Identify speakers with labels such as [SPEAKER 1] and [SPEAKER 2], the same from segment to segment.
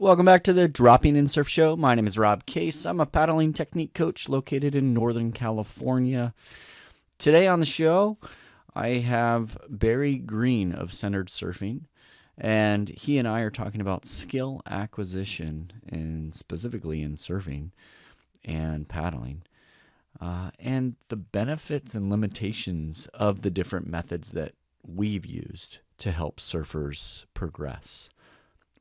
[SPEAKER 1] Welcome back to the Dropping in Surf Show. My name is Rob Case. I'm a paddling technique coach located in Northern California. Today on the show, I have Barry Green of Centered Surfing, and he and I are talking about skill acquisition, and specifically in surfing and paddling, and the benefits and limitations of the different methods that we've used to help surfers progress.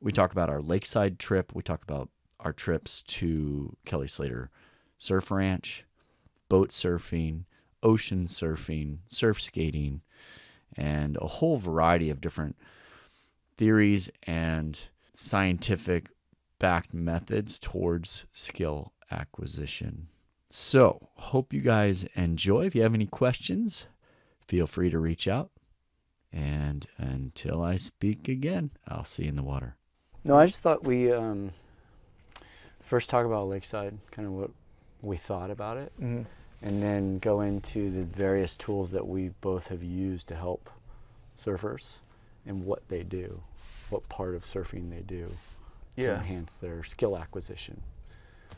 [SPEAKER 1] We talk about our Lakeside trip. We talk about our trips to Kelly Slater Surf Ranch, boat surfing, ocean surfing, surf skating, and a whole variety of different theories and scientific-backed methods towards skill acquisition. So, hope you guys enjoy. If you have any questions, feel free to reach out. And until I speak again, I'll see you in the water.
[SPEAKER 2] No, I just thought we first talk about Lakeside, kind of what we thought about it, and then go into the various tools that we both have used to help surfers and what they do, what part of surfing they do to enhance their skill acquisition.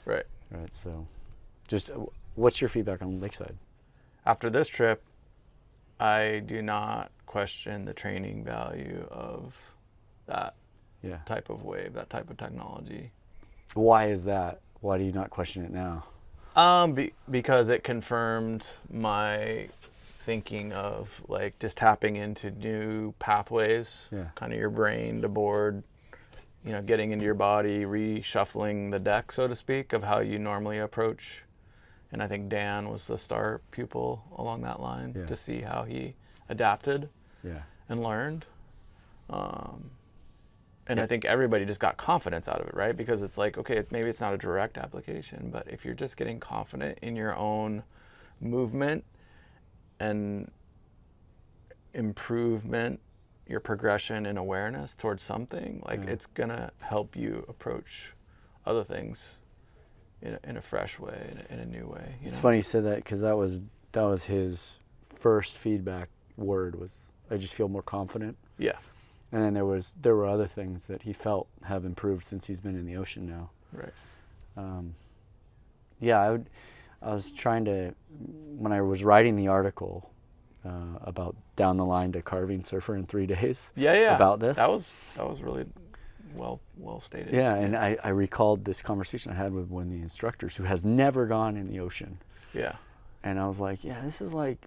[SPEAKER 3] Right.
[SPEAKER 2] Right. So, just what's your feedback on Lakeside?
[SPEAKER 3] After this trip, I do not question the training value of that type of wave, that type of technology.
[SPEAKER 2] Why is that? Why do you not question it now?
[SPEAKER 3] Because it confirmed my thinking of like just tapping into new pathways, kind of your brain to board, getting into your body, reshuffling the deck, so to speak, of how you normally approach. And I think Dan was the star pupil along that line to see how he adapted and learned. And I think everybody just got confidence out of it, right? Because it's like, okay, maybe it's not a direct application, but if you're just getting confident in your own movement and improvement, your progression and awareness towards something, like it's gonna help you approach other things in a fresh way, in a new way.
[SPEAKER 2] It's funny you said that, because that was his first feedback word, was I just feel more confident.
[SPEAKER 3] Yeah.
[SPEAKER 2] And then there were other things that he felt have improved since he's been in the ocean now.
[SPEAKER 3] Right.
[SPEAKER 2] I was trying to, when I was writing the article about down the line to carving surfer in 3 days. About this.
[SPEAKER 3] That was really well stated.
[SPEAKER 2] Yeah, and I recalled this conversation I had with one of the instructors who has never gone in the ocean.
[SPEAKER 3] Yeah.
[SPEAKER 2] And I was like, this is like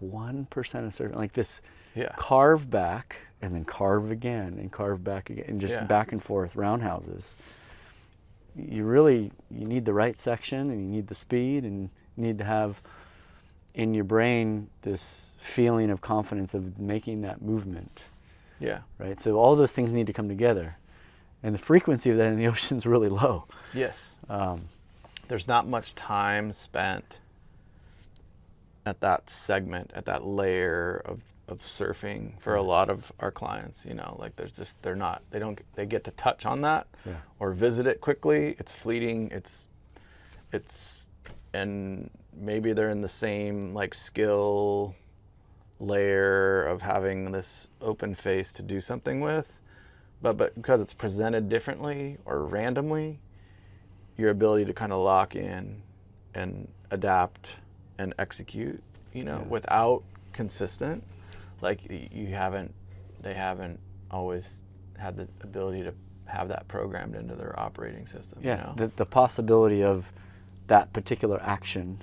[SPEAKER 2] 1% of surfing, like this carve back and then carve again and carve back again and just back and forth roundhouses. You need the right section, and you need the speed, and you need to have in your brain this feeling of confidence of making that movement.
[SPEAKER 3] Yeah.
[SPEAKER 2] Right? So all those things need to come together. And the frequency of that in the ocean is really low.
[SPEAKER 3] Yes. There's not much time spent at that segment, at that layer of surfing for a lot of our clients. Like they get to touch on that or visit it quickly. It's fleeting. And maybe they're in the same like skill layer of having this open face to do something with, but because it's presented differently or randomly, your ability to kind of lock in and adapt and execute, without consistent, like they haven't always had the ability to have that programmed into their operating system.
[SPEAKER 2] The possibility of that particular action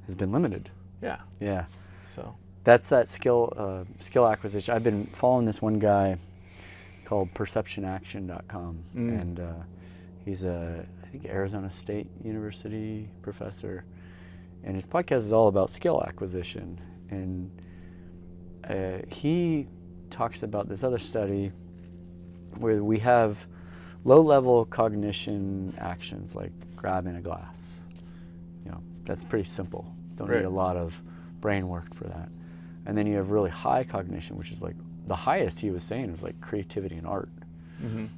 [SPEAKER 2] has been limited. Yeah.
[SPEAKER 3] So
[SPEAKER 2] that's that skill acquisition. I've been following this one guy called perceptionaction.com, and he's I think Arizona State University professor, and his podcast is all about skill acquisition. And he talks about this other study where we have low-level cognition actions like grabbing a glass. That's pretty simple. Don't need a lot of brain work for that. And then you have really high cognition, which is like the highest he was saying was like creativity and art,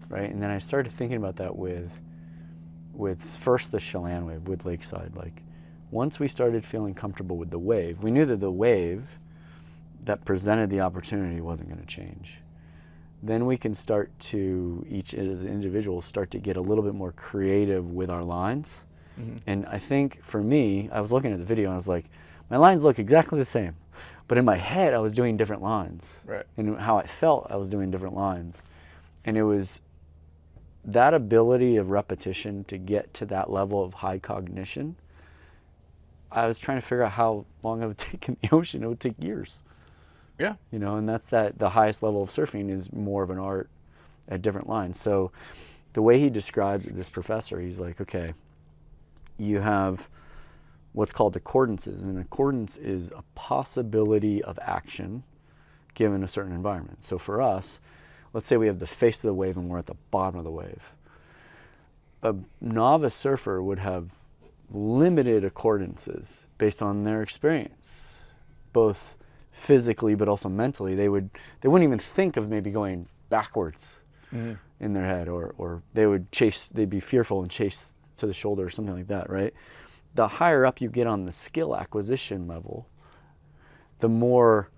[SPEAKER 2] right? And then I started thinking about that with first the Chelan wave with Lakeside. Like once we started feeling comfortable with the wave, we knew that the wave that presented the opportunity wasn't going to change. then we can start to, each as individuals, start to get a little bit more creative with our lines. And I think for me, I was looking at the video and I was like, my lines look exactly the same, but in my head I was doing different lines.
[SPEAKER 3] Right.
[SPEAKER 2] And how I felt, I was doing different lines. And it was that ability of repetition to get to that level of high cognition. I was trying to figure out how long it would take in the ocean. It would take years.
[SPEAKER 3] Yeah.
[SPEAKER 2] You know, and that's the highest level of surfing is more of an art at different lines. So the way he describes it, this professor, he's like, okay, you have what's called accordances. And accordance is a possibility of action given a certain environment. So for us, let's say we have the face of the wave and we're at the bottom of the wave. A novice surfer would have limited accordances based on their experience, both physically but also mentally. They wouldn't even think of maybe going backwards in their head, or they'd be fearful and chase to the shoulder or something like that, right? The higher up you get on the skill acquisition level, the more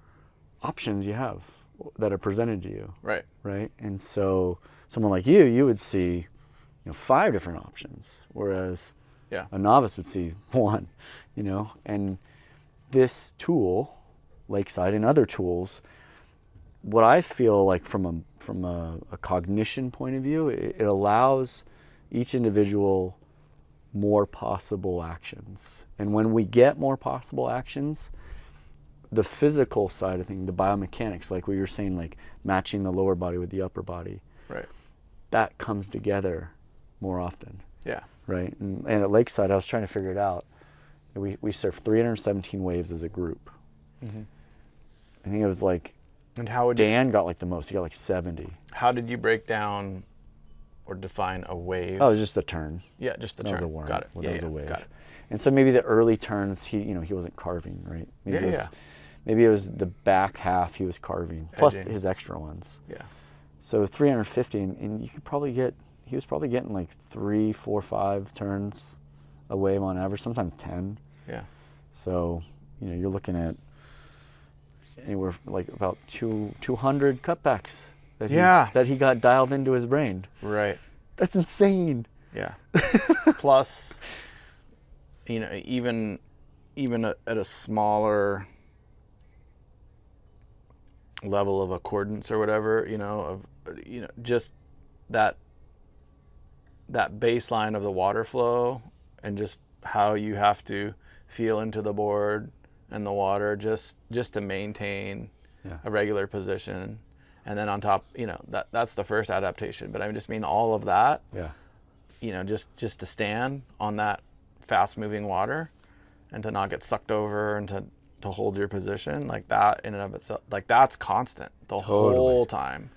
[SPEAKER 2] options you have that are presented to you.
[SPEAKER 3] Right.
[SPEAKER 2] Right. And so someone like you would see, 5 different options, whereas a novice would see 1, and this tool, Lakeside and other tools, what I feel like from a cognition point of view, it allows each individual more possible actions. And when we get more possible actions, the physical side of things, the biomechanics, like what you're saying, like matching the lower body with the upper body,
[SPEAKER 3] right,
[SPEAKER 2] that comes together more often.
[SPEAKER 3] Yeah.
[SPEAKER 2] Right. And at Lakeside, I was trying to figure it out. We surfed 317 waves as a group. I think it was like,
[SPEAKER 3] and how would
[SPEAKER 2] Dan got like the most. He got like 70.
[SPEAKER 3] How did you break down or define a wave?
[SPEAKER 2] Oh, it was just a turn.
[SPEAKER 3] Yeah, just the
[SPEAKER 2] That
[SPEAKER 3] turn.
[SPEAKER 2] was a worm.
[SPEAKER 3] Got it.
[SPEAKER 2] Well,
[SPEAKER 3] Yeah,
[SPEAKER 2] that was a
[SPEAKER 3] yeah,
[SPEAKER 2] wave.
[SPEAKER 3] got it.
[SPEAKER 2] And so maybe the early turns, he wasn't carving, right? Maybe Maybe it was the back half he was carving, plus
[SPEAKER 3] Edging.
[SPEAKER 2] his extra ones.
[SPEAKER 3] Yeah.
[SPEAKER 2] So 350, and you could probably he was probably getting like 3, 4, 5 turns a wave on average, sometimes 10.
[SPEAKER 3] Yeah.
[SPEAKER 2] So, you're looking at anywhere like about 200 cutbacks that he got dialed into his brain.
[SPEAKER 3] Right.
[SPEAKER 2] That's insane.
[SPEAKER 3] Yeah. Plus, even at a smaller level of accordance or whatever, just that baseline of the water flow and just how you have to feel into the board and the water just to maintain a regular position. And then on top, that's the first adaptation. But I just mean all of that, just to stand on that fast moving water and to not get sucked over and to hold your position, like that in and of itself, like that's constant the whole time.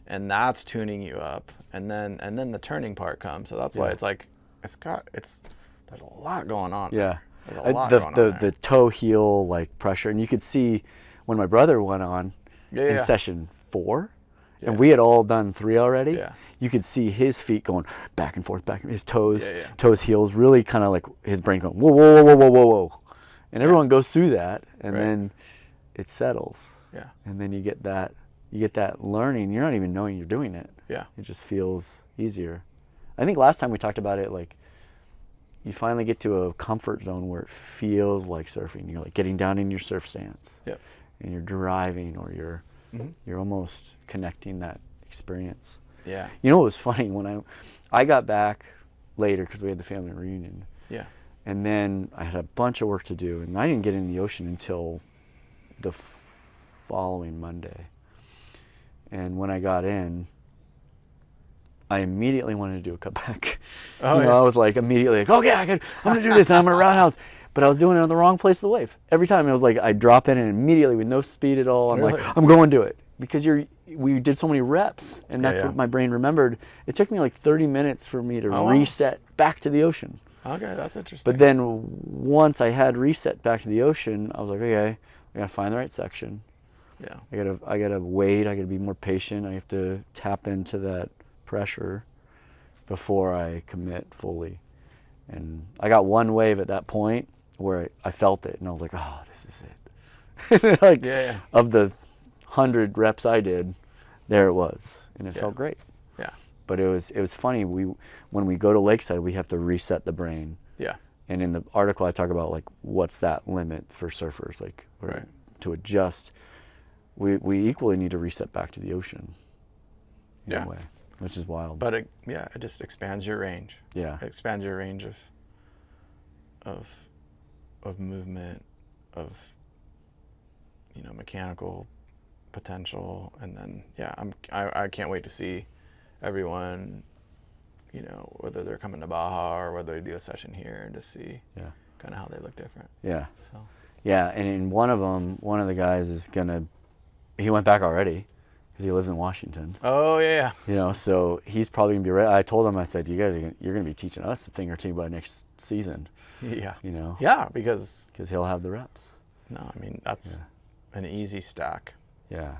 [SPEAKER 3] And that's tuning you up. And then the turning part comes. So that's why it's like, there's a lot going on.
[SPEAKER 2] Yeah.
[SPEAKER 3] There's a lot going on there.
[SPEAKER 2] The toe heel like pressure. And you could see when my brother went on in session 4, and we had all done 3 already, you could see his feet going back and forth, his toes, heels, really kind of like his brain going, whoa, whoa, whoa, whoa, whoa, whoa. And everyone goes through that, and then it settles.
[SPEAKER 3] Yeah.
[SPEAKER 2] And then you get that learning. You're not even knowing you're doing it.
[SPEAKER 3] Yeah.
[SPEAKER 2] It just feels easier. I think last time we talked about it, like, you finally get to a comfort zone where it feels like surfing. You're like getting down in your surf stance.
[SPEAKER 3] Yep.
[SPEAKER 2] And you're driving, or you're almost connecting that experience.
[SPEAKER 3] Yeah.
[SPEAKER 2] You know what was funny? When I got back later because we had the family reunion.
[SPEAKER 3] Yeah.
[SPEAKER 2] And then I had a bunch of work to do, and I didn't get in the ocean until the following Monday. And when I got in, I immediately wanted to do a cutback. I was like immediately like, okay, I'm gonna do this, and I'm gonna roundhouse. But I was doing it on the wrong place of the wave. Every time it was like I drop in and immediately with no speed at all, I'm like, I'm going to it. Because we did so many reps, and that's what my brain remembered. It took me like 30 minutes for me to reset back to the ocean.
[SPEAKER 3] Okay, that's interesting.
[SPEAKER 2] But then once I had reset back to the ocean, I was like, okay, I gotta find the right section.
[SPEAKER 3] Yeah.
[SPEAKER 2] I gotta wait, I gotta be more patient, I have to tap into that pressure before I commit fully. And I got one wave at that point where I felt it, and I was like, oh, this is it. Like, of the 100 reps I did, there it was, and it
[SPEAKER 3] Yeah.
[SPEAKER 2] felt great.
[SPEAKER 3] Yeah.
[SPEAKER 2] But it was funny. When we go to Lakeside, we have to reset the brain.
[SPEAKER 3] Yeah.
[SPEAKER 2] And in the article, I talk about like what's that limit for surfers, like
[SPEAKER 3] Right.
[SPEAKER 2] to adjust. We equally need to reset back to the ocean. In
[SPEAKER 3] Yeah.
[SPEAKER 2] a way, which is wild.
[SPEAKER 3] But it just expands your range.
[SPEAKER 2] Yeah.
[SPEAKER 3] It expands your range of movement, of mechanical potential, and then I can't wait to see everyone, whether they're coming to Baja or whether they do a session here, and just see kind of how they look different.
[SPEAKER 2] Yeah.
[SPEAKER 3] So
[SPEAKER 2] Yeah, and in one of the guys he went back already because he lives in Washington.
[SPEAKER 3] oh yeah,
[SPEAKER 2] So he's probably gonna be ready. I told him, I said, you guys you're gonna be teaching us a thing or two by next season.
[SPEAKER 3] yeah, because
[SPEAKER 2] he'll have the reps.
[SPEAKER 3] no, I mean that's an easy stack.
[SPEAKER 2] Yeah.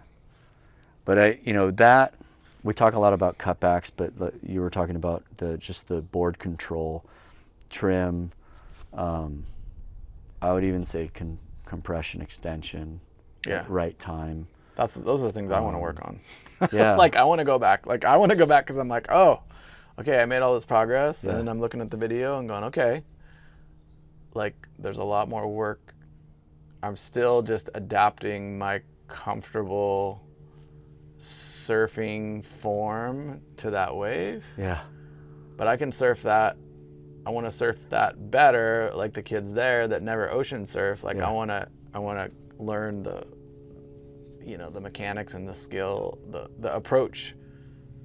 [SPEAKER 2] But that we talk a lot about cutbacks, but you were talking about just the board control, trim. I would even say compression, extension, right time.
[SPEAKER 3] Those are the things I want to work on.
[SPEAKER 2] Yeah.
[SPEAKER 3] Like I want to go back because I'm like, oh, okay, I made all this progress,
[SPEAKER 2] Yeah.
[SPEAKER 3] and then I'm looking at the video and going, okay, like there's a lot more work. I'm still just adapting my comfortable surfing form to that wave,
[SPEAKER 2] Yeah.
[SPEAKER 3] but I can surf that. I want to surf that better, like the kids there that never ocean surf. Like
[SPEAKER 2] Yeah.
[SPEAKER 3] I want to learn the mechanics and the skill, the approach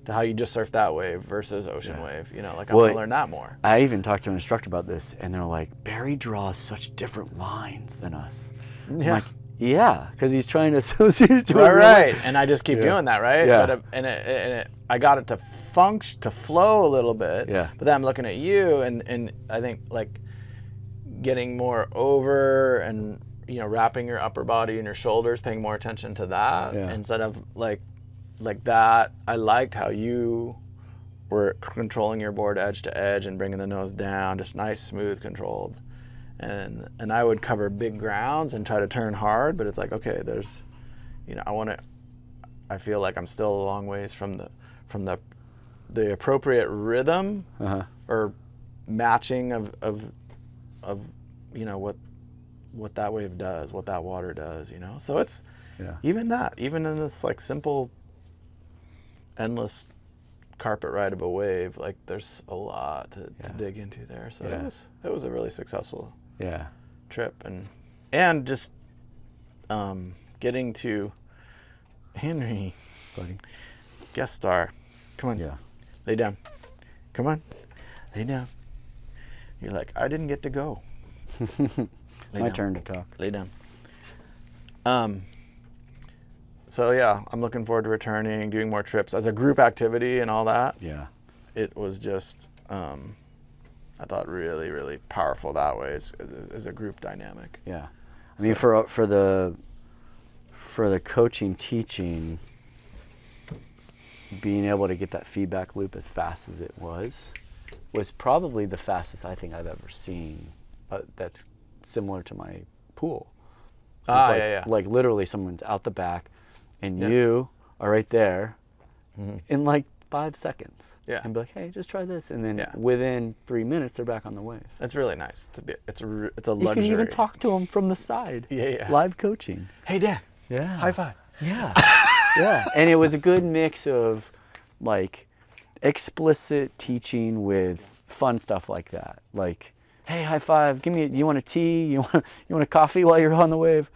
[SPEAKER 3] to how you just surf that wave versus ocean wave. Like I want to learn that more.
[SPEAKER 2] I even talked to an instructor about this, and they're like, Barry draws such different lines than us. I'm like, yeah, because he's trying to associate it to a
[SPEAKER 3] Right. And I just keep doing that, right?
[SPEAKER 2] Yeah.
[SPEAKER 3] But I got it to function, to flow a little bit.
[SPEAKER 2] Yeah.
[SPEAKER 3] But then I'm looking at you, and I think like getting more over and wrapping your upper body and your shoulders, paying more attention to that instead of like that. I liked how you were controlling your board edge to edge and bringing the nose down, just nice, smooth, controlled. And I would cover big grounds and try to turn hard, but it's like, okay, there's, I feel like I'm still a long ways from the appropriate rhythm or matching of what that wave does, what that water does, So it's even in this like simple, endless carpet ride of a wave, like there's a lot to dig into there. So it was a really successful trip, and just getting to Henry,
[SPEAKER 2] Buddy.
[SPEAKER 3] guest star. Come on, lay down. Come on, lay down. You're like, I didn't get to go.
[SPEAKER 2] My turn to talk.
[SPEAKER 3] Lay down. So I'm looking forward to returning, doing more trips as a group activity and all that.
[SPEAKER 2] Yeah.
[SPEAKER 3] It was just, I thought really, really powerful that way as a group dynamic.
[SPEAKER 2] Yeah. I mean, for the coaching, teaching, being able to get that feedback loop as fast as it was probably the fastest I think I've ever seen. That's similar to my pool. Like literally someone's out the back and you are right there in like 5 seconds.
[SPEAKER 3] Yeah.
[SPEAKER 2] And be like, hey, just try this. And then within 3 minutes, they're back on the wave.
[SPEAKER 3] It's really nice to be. It's a luxury.
[SPEAKER 2] You can even talk to them from the side. Live coaching.
[SPEAKER 3] Hey, Dan.
[SPEAKER 2] Yeah.
[SPEAKER 3] High five.
[SPEAKER 2] Yeah. Yeah. And it was a good mix of like explicit teaching with fun stuff like that. Like, hey, high five. Do you want a tea? You want a coffee while you're on the wave?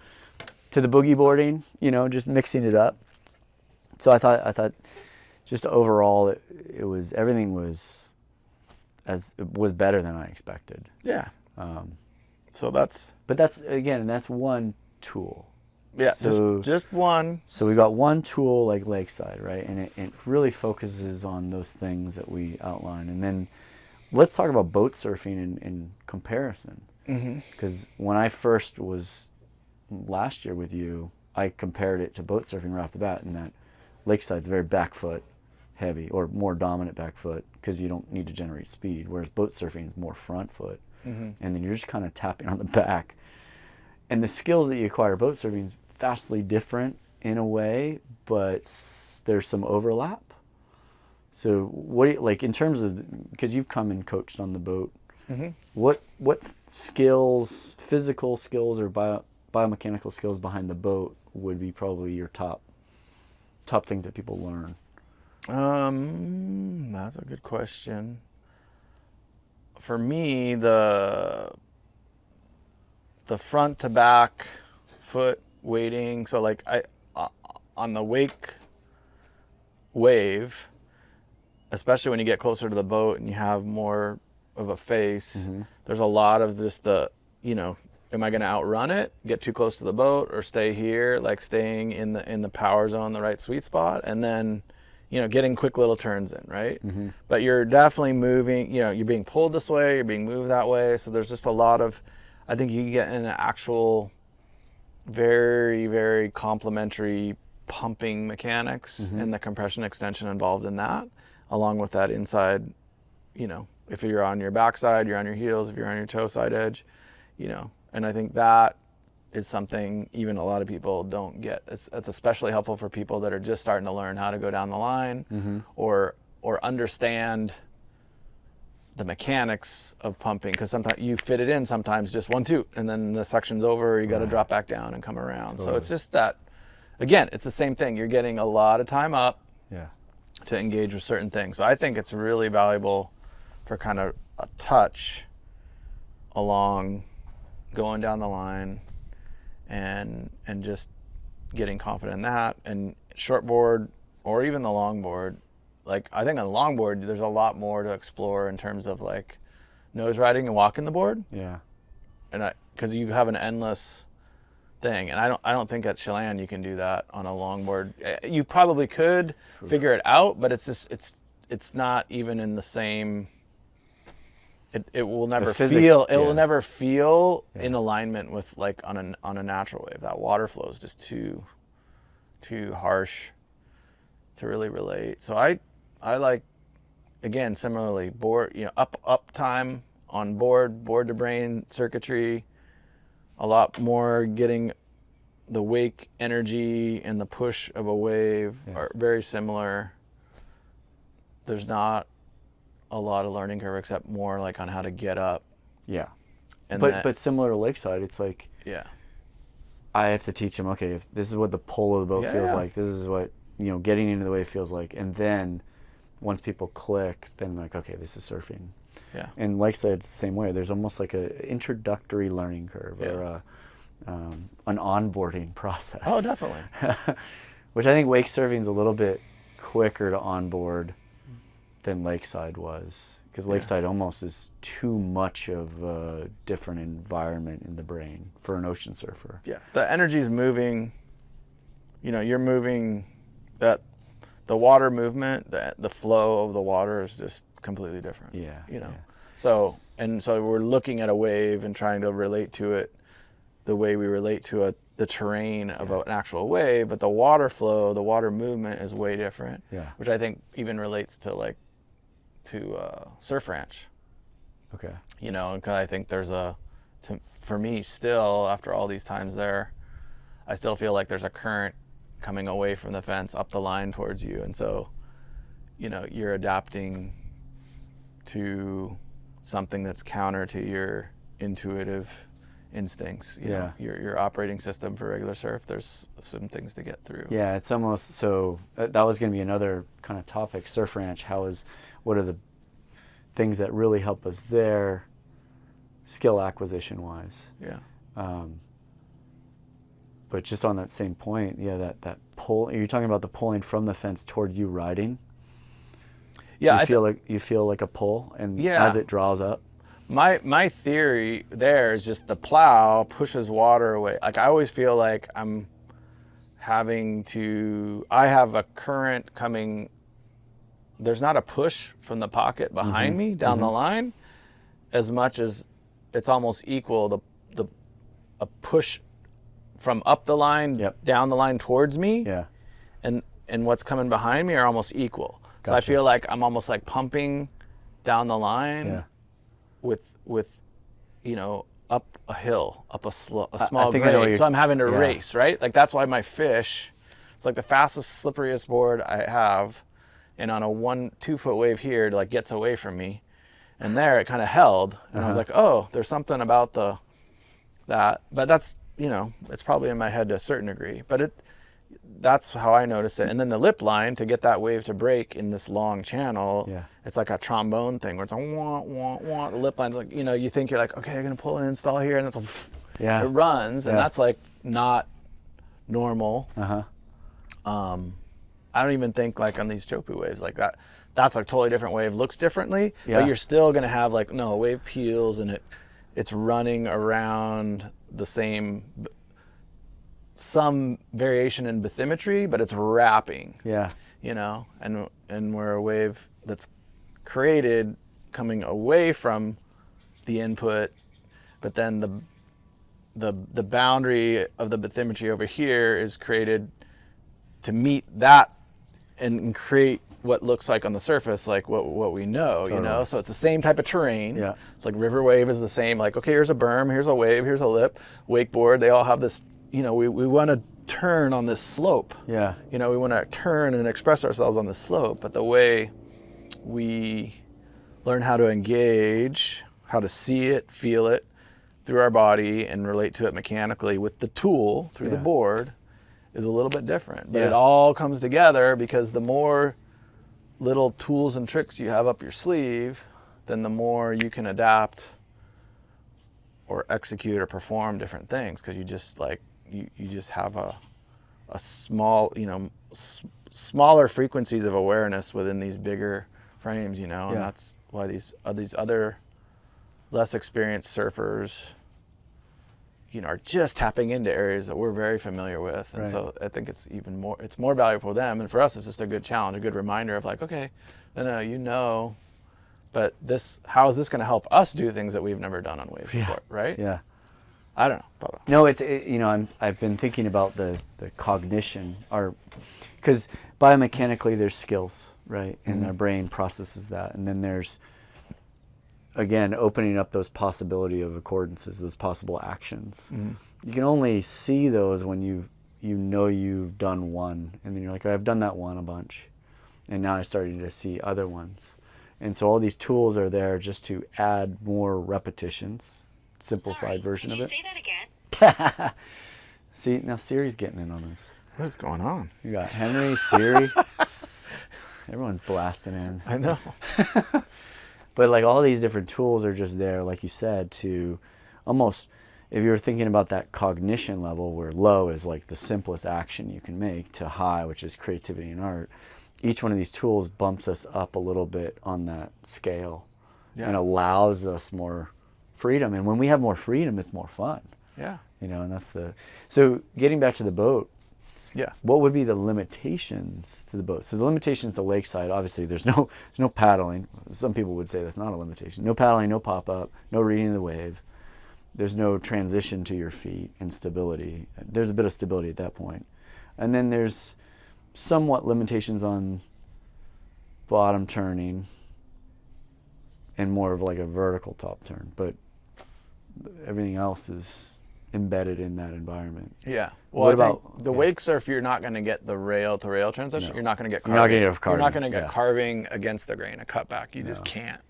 [SPEAKER 2] To the boogie boarding, just mixing it up. So I thought just overall everything was better than I expected.
[SPEAKER 3] Yeah. So
[SPEAKER 2] that's one tool.
[SPEAKER 3] Yeah.
[SPEAKER 2] So
[SPEAKER 3] just one.
[SPEAKER 2] So we got one tool like Lakeside, right? And it really focuses on those things that we outline. And then let's talk about boat surfing in comparison. Because when I first was last year with you, I compared it to boat surfing right off the bat, in that Lakeside's very back foot heavy, or more dominant back foot, because you don't need to generate speed, whereas boat surfing is more front foot. And then you're just kind of tapping on the back. And the skills that you acquire boat surfing is vastly different in a way, but there's some overlap. So what do you, like in terms of, because you've come and coached on the boat, what skills, physical skills or biomechanical skills behind the boat would be probably your top things that people learn?
[SPEAKER 3] That's a good question. For me, the front to back foot weighting. So like on the wave, especially when you get closer to the boat and you have more of a face, there's a lot of just am I going to outrun it, get too close to the boat, or stay here, like staying in the power zone, the right sweet spot, and then getting quick little turns in, right? But you're definitely moving, you're being pulled this way, you're being moved that way. So there's just a lot of, I think you can get an actual very, very complementary pumping mechanics and the compression extension involved in that, along with that inside, if you're on your backside, you're on your heels, if you're on your toe side edge, and I think that is something even a lot of people don't get. It's especially helpful for people that are just starting to learn how to go down the line or understand the mechanics of pumping, because sometimes you fit it in, sometimes just 1 2 and then the section's over, you got to drop back down and come around. So it's just that, again, it's the same thing. You're getting a lot of time up to engage with certain things. So I think it's really valuable for kind of a touch along going down the line and just getting confident in that. And shortboard or even the longboard, like I think on longboard there's a lot more to explore in terms of like nose riding and walking the board.
[SPEAKER 2] Yeah.
[SPEAKER 3] And because you have an endless thing, and I don't think at Chelan you can do that on a longboard. You probably could figure it out, but it's just it's not even in the same. It will never feel. It will never feel in alignment with like on a natural wave. That water flow is just too harsh to really relate. So I like, again, similarly, board, up time on board to brain circuitry, a lot more getting the wake energy and the push of a wave are very similar. There's not a lot of learning curve except more like on how to get up.
[SPEAKER 2] Yeah.
[SPEAKER 3] And
[SPEAKER 2] but similar to Lakeside, it's like, I have to teach them, okay, if this is what the pull of the boat feels like, this is what, getting into the wave feels like. And then once people click, then like, okay, this is surfing.
[SPEAKER 3] Yeah.
[SPEAKER 2] And Lakeside, it's the same way. There's almost like an introductory learning curve or an onboarding process.
[SPEAKER 3] Oh, definitely.
[SPEAKER 2] Which I think wake surfing is a little bit quicker to onboard than Lakeside was, because Lakeside almost is too much of a different environment in the brain for an ocean surfer.
[SPEAKER 3] Yeah, the energy's moving. You're moving. That the water movement, the flow of the water is just completely different.
[SPEAKER 2] Yeah.
[SPEAKER 3] So we're looking at a wave and trying to relate to it the way we relate to the terrain of an actual wave, but the water flow, the water movement is way different.
[SPEAKER 2] Yeah.
[SPEAKER 3] Which I think even relates to Surf Ranch.
[SPEAKER 2] Okay.
[SPEAKER 3] Because I think there's for me still, after all these times there, I still feel like there's a current coming away from the fence up the line towards you. And so, you're adapting to something that's counter to your intuitive instincts. Your operating system for regular surf, there's some things to get through.
[SPEAKER 2] Yeah, it's almost, so that was going to be another kind of topic, Surf Ranch. What are the things that really help us there, skill acquisition wise?
[SPEAKER 3] Yeah.
[SPEAKER 2] But just on that same point, that pull, you're talking about the pulling from the fence toward you riding. Yeah, you feel like a pull, and as it draws up.
[SPEAKER 3] My theory there is just the plow pushes water away. Like I always feel like I have a current coming. There's not a push from the pocket behind me down the line, as much as it's almost equal a push from up the line down the line towards me. Yeah. And what's coming behind me are almost equal. Gotcha. So I feel like I'm almost like pumping down the line with up a hill, up a small grade. So I'm having to race, right? Like that's why my fish It's like the fastest, slipperiest board I have, and on a 1-2 foot wave here, it like gets away from me, and there it kind of held, and I was like, oh, there's something about that, but that's, you know, it's probably in my head to a certain degree, but that's how I notice it. And then the lip line, to get that wave to break in this long channel, it's like a trombone thing where it's like wah, wah, wah. The lip line's like, you know, you think you're like, okay, I'm gonna pull an install here, and it's it runs, and that's like not normal. I don't even think like on these Chopu waves like that. That's a totally different wave. Looks differently, but you're still gonna have like, no, a wave peels and it's running around the same, some variation in bathymetry, but it's wrapping. You know, and where a wave that's created coming away from the input, but then the boundary of the bathymetry over here is created to meet that and create what looks like on the surface, like what we know, you know? So it's the same type of terrain. It's like river wave is the same, like, okay, here's a berm, here's a wave, here's a lip, wakeboard, they all have this, you know, we want to turn on this slope. You know, we want to turn and express ourselves on the slope, but the way we learn how to engage, how to see it, feel it through our body and relate to it mechanically with the tool through the board is a little bit different. But it all comes together because the more little tools and tricks you have up your sleeve, then the more you can adapt or execute or perform different things, because you just like you just have a small, you know, smaller frequencies of awareness within these bigger frames, you know. And that's why these other less experienced surfers, you know, are just tapping into areas that we're very familiar with. And so I think it's more valuable for them, and for us it's just a good challenge, a good reminder of like, okay, no, you know, but how is this going to help us do things that we've never done on waves before, right? I don't know.
[SPEAKER 2] No, you know, I've been thinking about the cognition, because biomechanically there's skills, right? And our brain processes that. And then there's, again, opening up those possibility of accordances, those possible actions. You can only see those when you know you've done one. And then you're like, oh, I've done that one a bunch. And now I'm starting to see other ones. And so all these tools are there just to add more repetitions. Simplified version of it.
[SPEAKER 4] Did you say that again?
[SPEAKER 2] See, now Siri's getting in on this.
[SPEAKER 3] What is going on?
[SPEAKER 2] You got Henry, Siri. Everyone's blasting in.
[SPEAKER 3] I know.
[SPEAKER 2] But like all these different tools are just there, like you said, to almost, if you're thinking about that cognition level where low is like the simplest action you can make, to high, which is creativity and art, each one of these tools bumps us up a little bit on that scale and allows us more freedom. And when we have more freedom, it's more fun. You know, and that's so getting back to the boat, what would be the limitations to the boat? So the limitations to Lakeside, obviously there's no paddling. Some people would say that's not a limitation. No paddling, no pop-up, no reading the wave. There's no transition to your feet and stability. There's a bit of stability at that point. And then there's somewhat limitations on bottom turning and more of like a vertical top turn. But everything else is embedded in that environment.
[SPEAKER 3] Well, I think the wake surf, you're not going to get the rail to rail transition. You're not going to get carving. You're not going to get carving against the grain, a cutback. You just can't.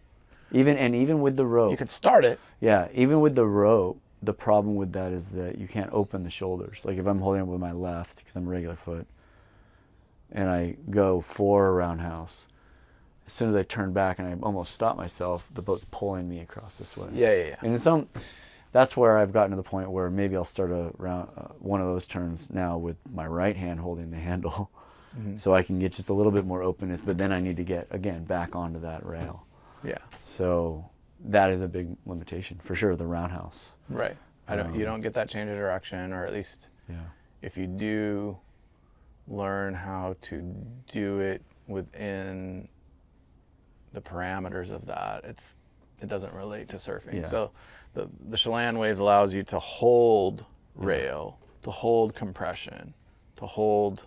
[SPEAKER 2] Even with the rope.
[SPEAKER 3] You could start it.
[SPEAKER 2] Even with the rope, the problem with that is that you can't open the shoulders. Like if I'm holding it with my left, because I'm a regular foot, and I go for a roundhouse, as soon as I turn back and I almost stop myself, the boat's pulling me across this way. And that's where I've gotten to the point where maybe I'll start one of those turns now with my right hand holding the handle, so I can get just a little bit more openness. But then I need to get again back onto that rail. So that is a big limitation for sure. The roundhouse.
[SPEAKER 3] Right. You don't get that change of direction, or at least if you do learn how to do it within the parameters of that, it doesn't relate to surfing. So the Chelan waves allows you to hold rail, to hold compression, to hold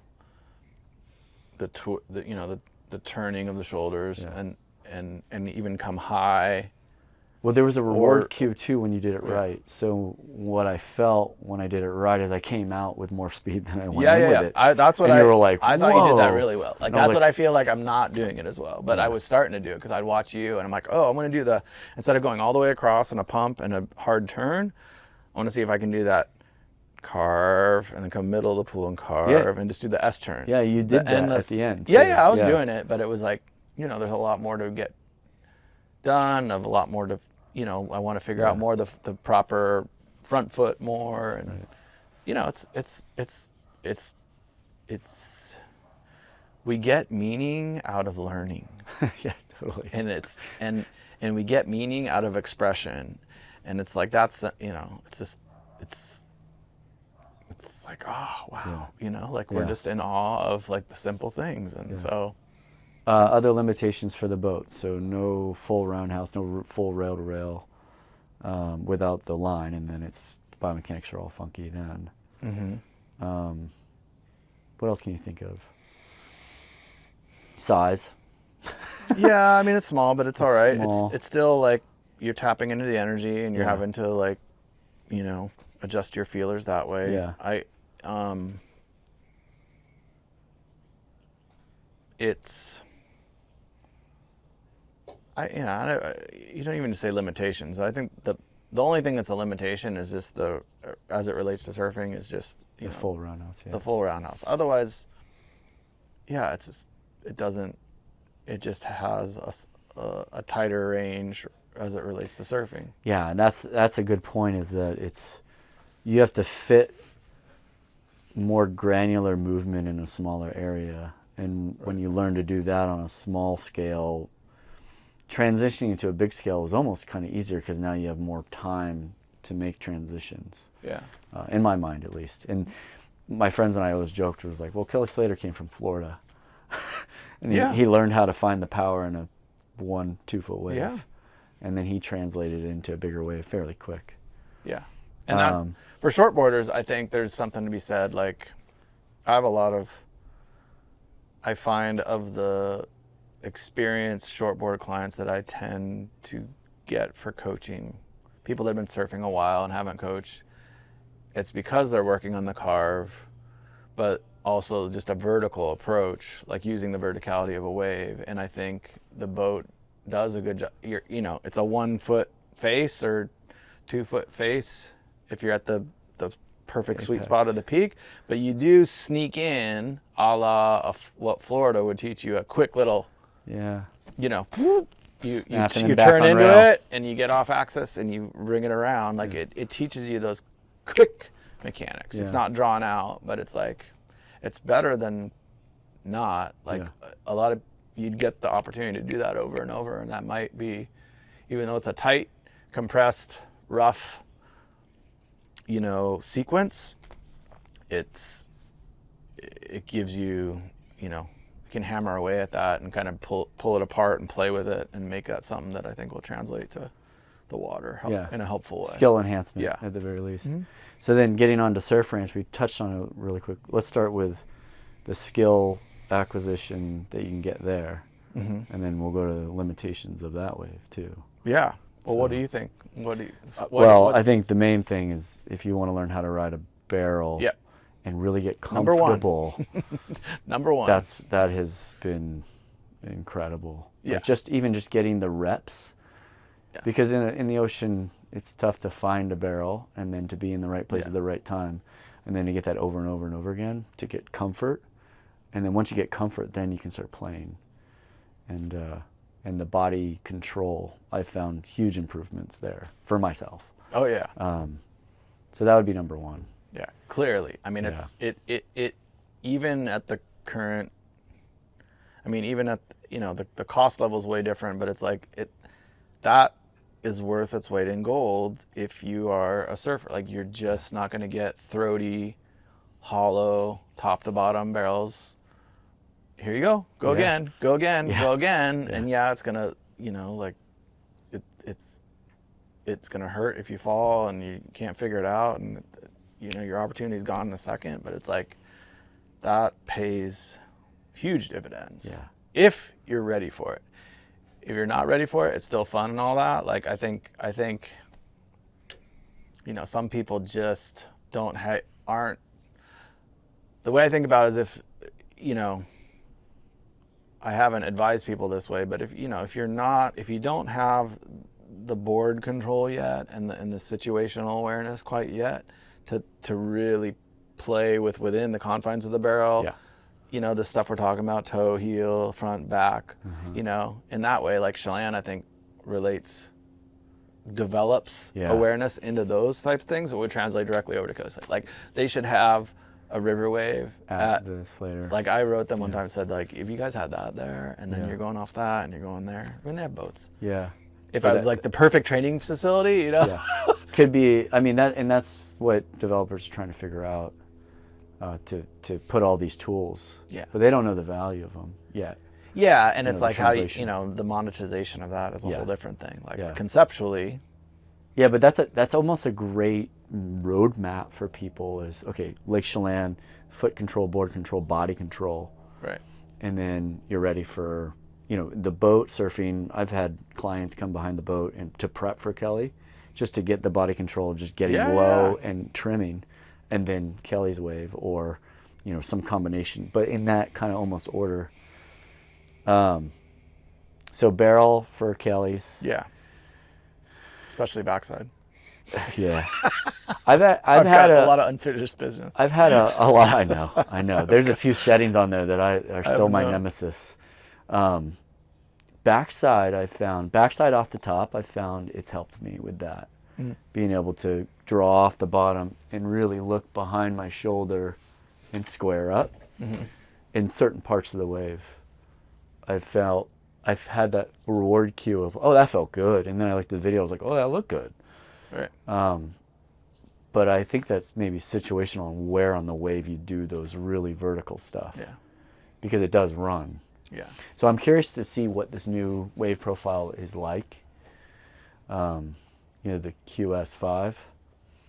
[SPEAKER 3] the turning of the shoulders, and even come high
[SPEAKER 2] Well, there was a reward cue too when you did it right. So what I felt when I did it right is I came out with more speed than I went in with it.
[SPEAKER 3] That's what
[SPEAKER 2] and you were like,
[SPEAKER 3] I thought you did that really well. Like, that's what I feel like I'm not doing it as well. But I was starting to do it because I'd watch you and I'm like, oh, I'm going to do instead of going all the way across in a pump and a hard turn, I want to see if I can do that carve and then come middle of the pool and carve and just do the S turns.
[SPEAKER 2] Yeah, you did that at the end.
[SPEAKER 3] Yeah, I was doing it, but it was like, there's a lot more to get done, of a lot more to, I want to figure out more the proper front foot more, and it's we get meaning out of learning.
[SPEAKER 2] Yeah, totally.
[SPEAKER 3] And and we get meaning out of expression, and it's like it's like, oh wow, we're just in awe of like the simple things, and so.
[SPEAKER 2] Other limitations for the boat, so no full roundhouse, no full rail to rail without the line, and then biomechanics are all funky then. Mm-hmm. What else can you think of? Size.
[SPEAKER 3] Yeah, I mean it's small, but it's all right.
[SPEAKER 2] Small.
[SPEAKER 3] It's still like you're tapping into the energy, and you're having to like, adjust your feelers that way.
[SPEAKER 2] Yeah.
[SPEAKER 3] You don't even say limitations. I think the only thing that's a limitation is just as it relates to surfing, is just
[SPEAKER 2] the full roundhouse. Yeah.
[SPEAKER 3] The full roundhouse. Otherwise, it just has a tighter range as it relates to surfing.
[SPEAKER 2] Yeah, and that's a good point. Is that you have to fit more granular movement in a smaller area, and when you learn to do that on a small scale, transitioning to a big scale is almost kind of easier because now you have more time to make transitions.
[SPEAKER 3] Yeah.
[SPEAKER 2] In my mind, at least. And my friends and I always joked, it was like, well, Kelly Slater came from Florida. And he learned how to find the power in a 1-2 foot wave.
[SPEAKER 3] Yeah.
[SPEAKER 2] And then he translated it into a bigger wave fairly quick.
[SPEAKER 3] Yeah. And for shortboarders, I think there's something to be said. Like, I find of the experienced shortboard clients that I tend to get for coaching, people that have been surfing a while and haven't coached, it's because they're working on the carve, but also just a vertical approach, like using the verticality of a wave. And I think the boat does a good job. It's a 1 foot face or 2 foot face if you're at the perfect sweet spot of the peak, but you do sneak in a la what Florida would teach you, a quick little, you turn into it and you get off axis and you bring it around. Like it teaches you those quick mechanics. It's not drawn out, but it's like, it's better than not. Like a lot of, you'd get the opportunity to do that over and over, and that might be, even though it's a tight, compressed, rough, sequence, it gives you, you can hammer away at that and kind of pull it apart and play with it and make that something that I think will translate to the water in a helpful way.
[SPEAKER 2] Skill enhancement at the very least. Mm-hmm. So then getting on to Surf Ranch, we touched on it really quick. Let's start with the skill acquisition that you can get there, and then we'll go to the limitations of that wave too.
[SPEAKER 3] Yeah. Well, what do you think?
[SPEAKER 2] I think the main thing is if you want to learn how to ride a barrel and really get comfortable.
[SPEAKER 3] Number one.
[SPEAKER 2] That has been incredible.
[SPEAKER 3] Yeah.
[SPEAKER 2] Like just getting the reps. Yeah. Because in the ocean, it's tough to find a barrel and then to be in the right place at the right time, and then to get that over and over and over again to get comfort, and then once you get comfort, then you can start playing, and the body control, I found huge improvements there for myself.
[SPEAKER 3] Oh yeah.
[SPEAKER 2] So that would be number one.
[SPEAKER 3] Yeah, clearly. I mean, it even at the current. I mean, even at the cost level is way different, but it's like that is worth its weight in gold if you are a surfer. Like, you're just not going to get throaty, hollow, top to bottom barrels. Here you go. Go again. Go again. Go again. And it's gonna, it's gonna hurt if you fall and you can't figure it out, and your opportunity's gone in a second. But it's like that pays huge dividends if you're ready for it. if you're not ready for it, it's still fun and all that. Like I think some people just aren't. The way I think about it is I haven't advised people this way, but if you don't have the board control yet and the situational awareness quite yet to really play within the confines of the barrel, the stuff we're talking about, toe, heel, front, back, in that way, like Chelan, I think develops awareness into those type of things that would translate directly over to coast. Like they should have a river wave at
[SPEAKER 2] the Slater.
[SPEAKER 3] Like I wrote them one time and said, like, if you guys had that there and then you're going off that and you're going there, I mean, they have boats.
[SPEAKER 2] Yeah.
[SPEAKER 3] If I was like the perfect training facility,
[SPEAKER 2] Yeah. Could be, I mean, that's what developers are trying to figure out, to put all these tools.
[SPEAKER 3] Yeah.
[SPEAKER 2] But they don't know the value of them yet.
[SPEAKER 3] Yeah, and it's
[SPEAKER 2] the
[SPEAKER 3] like how do
[SPEAKER 2] translation.
[SPEAKER 3] the monetization of that is a whole different thing. Like conceptually.
[SPEAKER 2] Yeah, but that's almost a great roadmap for people is, okay, Lake Chelan, foot control, board control, body control.
[SPEAKER 3] Right.
[SPEAKER 2] And then you're ready for, the boat surfing. I've had clients come behind the boat and to prep for Kelly, just to get the body control, just getting low and trimming, and then Kelly's wave or, some combination, but in that kind of almost order. So barrel for Kelly's.
[SPEAKER 3] Yeah. Especially backside.
[SPEAKER 2] Yeah. I've had
[SPEAKER 3] a lot of unfinished business.
[SPEAKER 2] I've had a lot. I know. There's a few settings on there that are still my nemesis. Backside off the top, I found it's helped me with that. Being able to draw off the bottom and really look behind my shoulder and square up in certain parts of the wave. I've had that reward cue of, oh, that felt good. And then I looked at the video, I was like, oh, that looked good.
[SPEAKER 3] Right.
[SPEAKER 2] But I think that's maybe situational and where on the wave you do those really vertical stuff.
[SPEAKER 3] Yeah.
[SPEAKER 2] Because it does run.
[SPEAKER 3] Yeah.
[SPEAKER 2] So I'm curious to see what this new wave profile is like. The QS5.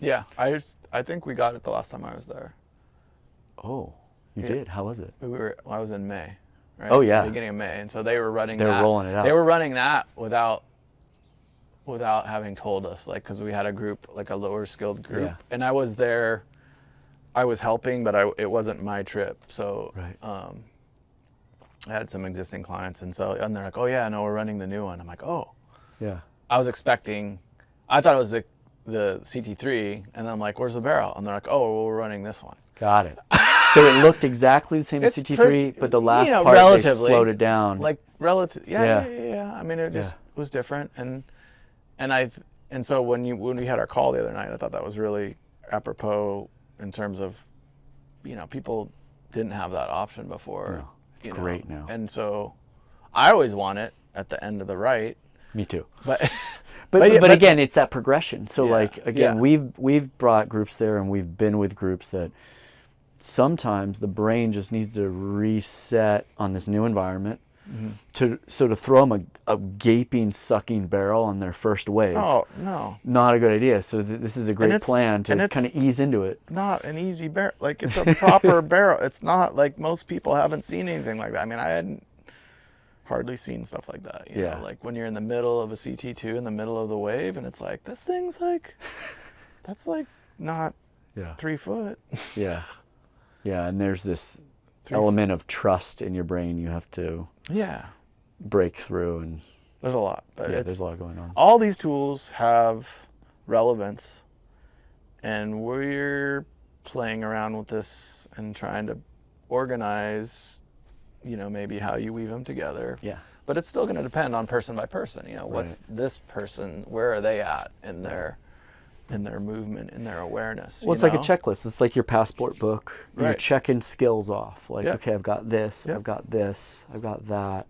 [SPEAKER 3] Yeah. I think we got it the last time I was there.
[SPEAKER 2] Oh, you did? How was it?
[SPEAKER 3] I was in May. Right?
[SPEAKER 2] Oh, yeah.
[SPEAKER 3] Beginning of May. And so they were running
[SPEAKER 2] They were rolling it out.
[SPEAKER 3] They were running that without having told us, like, because we had a group, like a lower skilled group.
[SPEAKER 2] Yeah.
[SPEAKER 3] And I was there, I was helping, but it wasn't my trip. So I had some existing clients. And they're like, oh, yeah, no, we're running the new one. I'm like, oh.
[SPEAKER 2] Yeah.
[SPEAKER 3] I thought it was the CT3. And then I'm like, where's the barrel? And they're like, oh, well, we're running this one.
[SPEAKER 2] Got it. So it looked exactly the same as CT3, but the last part they slowed it down.
[SPEAKER 3] Like relative, yeah. I mean, it just was different, and so when we had our call the other night, I thought that was really apropos in terms of, people didn't have that option before.
[SPEAKER 2] No, it's great now.
[SPEAKER 3] And so, I always want it at the end of the right.
[SPEAKER 2] Me too.
[SPEAKER 3] But
[SPEAKER 2] but again, it's that progression. So
[SPEAKER 3] Yeah.
[SPEAKER 2] we've brought groups there, and we've been with groups that sometimes the brain just needs to reset on this new environment. To throw them a gaping, sucking barrel on their first wave.
[SPEAKER 3] Oh no,
[SPEAKER 2] not a good idea. So this is a great plan to kind of ease into it.
[SPEAKER 3] Not an easy barrel. Like it's a proper barrel. It's not like most people haven't seen anything like that. I mean, I hadn't hardly seen stuff like that. You know, like when you're in the middle of a CT2 in the middle of the wave, and it's like this thing's like, that's like not 3 foot.
[SPEAKER 2] Yeah, and there's this element of trust in your brain you have to break through, and
[SPEAKER 3] there's a lot, but
[SPEAKER 2] there's a lot going on.
[SPEAKER 3] All these tools have relevance, and we're playing around with this and trying to organize, maybe how you weave them together.
[SPEAKER 2] Yeah.
[SPEAKER 3] But it's still going to depend on person by person. What's this person? Where are they at in their movement, in their awareness?
[SPEAKER 2] Well, it's like a checklist. It's like your passport book.
[SPEAKER 3] Right.
[SPEAKER 2] You're checking skills off. Like, okay, I've got this, I've got this, I've got that.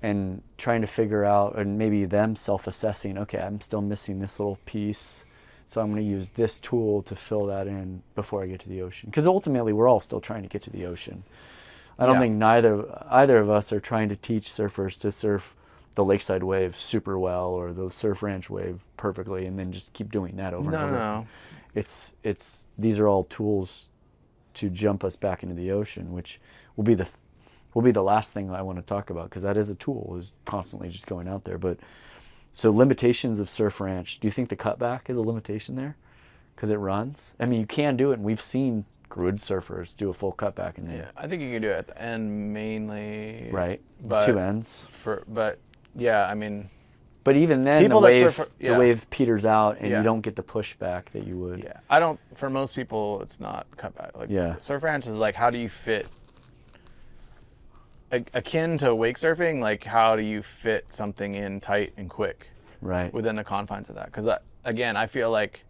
[SPEAKER 2] And trying to figure out, and maybe them self-assessing, okay, I'm still missing this little piece, so I'm going to use this tool to fill that in before I get to the ocean. Because ultimately, we're all still trying to get to the ocean. I don't think either of us are trying to teach surfers to surf the Lakeside wave super well or the Surf Ranch wave perfectly, and then just keep doing that over and over.
[SPEAKER 3] No.
[SPEAKER 2] It's these are all tools to jump us back into the ocean, which will be
[SPEAKER 1] will be the last thing I want to talk about, because that is a tool, is constantly just going out there. But so limitations of Surf Ranch. Do you think the cutback is a limitation there? Because it runs? I mean, you can do it, and we've seen good surfers do a full cutback in there.
[SPEAKER 3] Yeah, I think you can do it at the end mainly.
[SPEAKER 1] Right,
[SPEAKER 3] But
[SPEAKER 1] two ends.
[SPEAKER 3] But yeah, I mean.
[SPEAKER 1] But even then,
[SPEAKER 3] People
[SPEAKER 1] the
[SPEAKER 3] that
[SPEAKER 1] wave,
[SPEAKER 3] surf-
[SPEAKER 1] the
[SPEAKER 3] yeah.
[SPEAKER 1] wave peters out, and
[SPEAKER 3] Yeah.
[SPEAKER 1] you don't get the pushback that you would.
[SPEAKER 3] Yeah, I don't. For most people, it's not cutback. Like,
[SPEAKER 1] Yeah.
[SPEAKER 3] Surf Ranch is like, how do you fit? Akin to wake surfing, like how do you fit something in tight and quick
[SPEAKER 1] Right.
[SPEAKER 3] within the confines of that? Because again, I feel like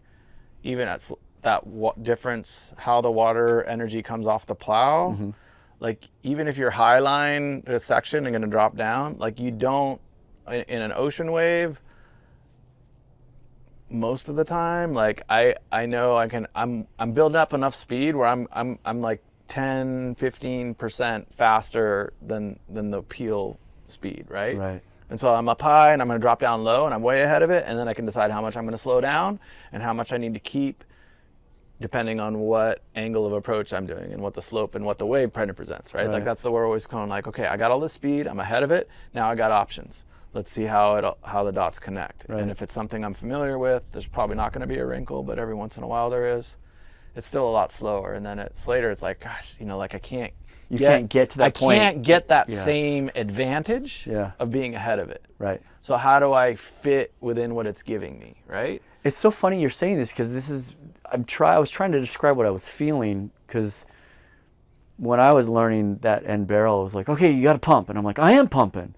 [SPEAKER 3] even at that difference, how the water energy comes off the plow,
[SPEAKER 1] Mm-hmm.
[SPEAKER 3] like even if you're high line a section and going to drop down, like you don't in an ocean wave. Most of the time, like I know I can. I'm building up enough speed where I'm like 10-15% faster than the peel speed, right?
[SPEAKER 1] Right.
[SPEAKER 3] And so I'm up high and I'm going to drop down low and I'm way ahead of it, and then I can decide how much I'm going to slow down and how much I need to keep, depending on what angle of approach I'm doing and what the slope and what the wave presents, right?
[SPEAKER 1] Right.
[SPEAKER 3] Like that's the we're always going like, okay, I got all this speed, I'm ahead of it, now I got options. Let's see how the dots connect.
[SPEAKER 1] Right.
[SPEAKER 3] And if it's something I'm familiar with, there's probably not going to be a wrinkle, but every once in a while there is. It's still a lot slower. And then at Slater, it's like, gosh, like I can't.
[SPEAKER 1] You can't get to that point.
[SPEAKER 3] I can't get that
[SPEAKER 1] Yeah.
[SPEAKER 3] same advantage
[SPEAKER 1] Yeah.
[SPEAKER 3] of being ahead of it.
[SPEAKER 1] Right.
[SPEAKER 3] So how do I fit within what it's giving me, right?
[SPEAKER 1] It's so funny you're saying this, because this is, I was trying to describe what I was feeling, because when I was learning that end barrel, it was like, okay, you got to pump. And I'm like, I am pumping.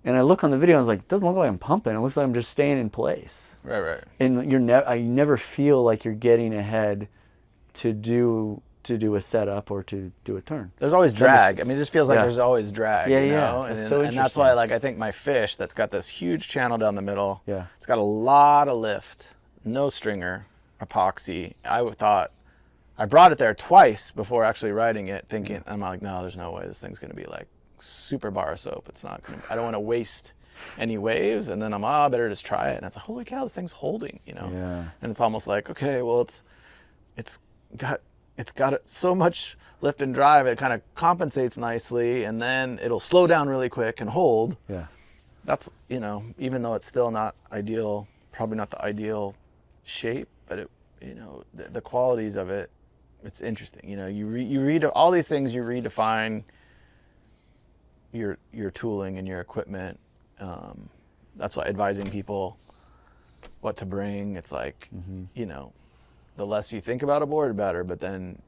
[SPEAKER 1] And I look on the video, and I was like, it doesn't look like I'm pumping. It looks like I'm just staying in place.
[SPEAKER 3] Right.
[SPEAKER 1] And I never feel like you're getting ahead to do a setup or to do a turn.
[SPEAKER 3] There's always drag. I mean, it just feels like
[SPEAKER 1] Yeah.
[SPEAKER 3] there's always drag.
[SPEAKER 1] Yeah,
[SPEAKER 3] you
[SPEAKER 1] yeah.
[SPEAKER 3] know?
[SPEAKER 1] It's
[SPEAKER 3] And,
[SPEAKER 1] so
[SPEAKER 3] and that's why,
[SPEAKER 1] interesting.
[SPEAKER 3] like, I think my fish that's got this huge channel down the middle.
[SPEAKER 1] Yeah.
[SPEAKER 3] It's got a lot of lift, no stringer, epoxy. I brought it there twice before actually riding it, thinking, I'm like, no, there's no way this thing's gonna be like super bar soap. It's not gonna. I don't want to waste any waves. And then I better just try it. And it's like, holy cow, this thing's holding,
[SPEAKER 1] Yeah.
[SPEAKER 3] And it's almost like, okay, well, it's got so much lift and drive, it kind of compensates nicely, and then it'll slow down really quick and hold.
[SPEAKER 1] Yeah.
[SPEAKER 3] That's, even though it's still not ideal, probably not the ideal shape, but it, the qualities of it, it's interesting. You read all these things, you redefine your tooling and your equipment. That's why advising people what to bring, it's like, the less you think about a board, the better. But then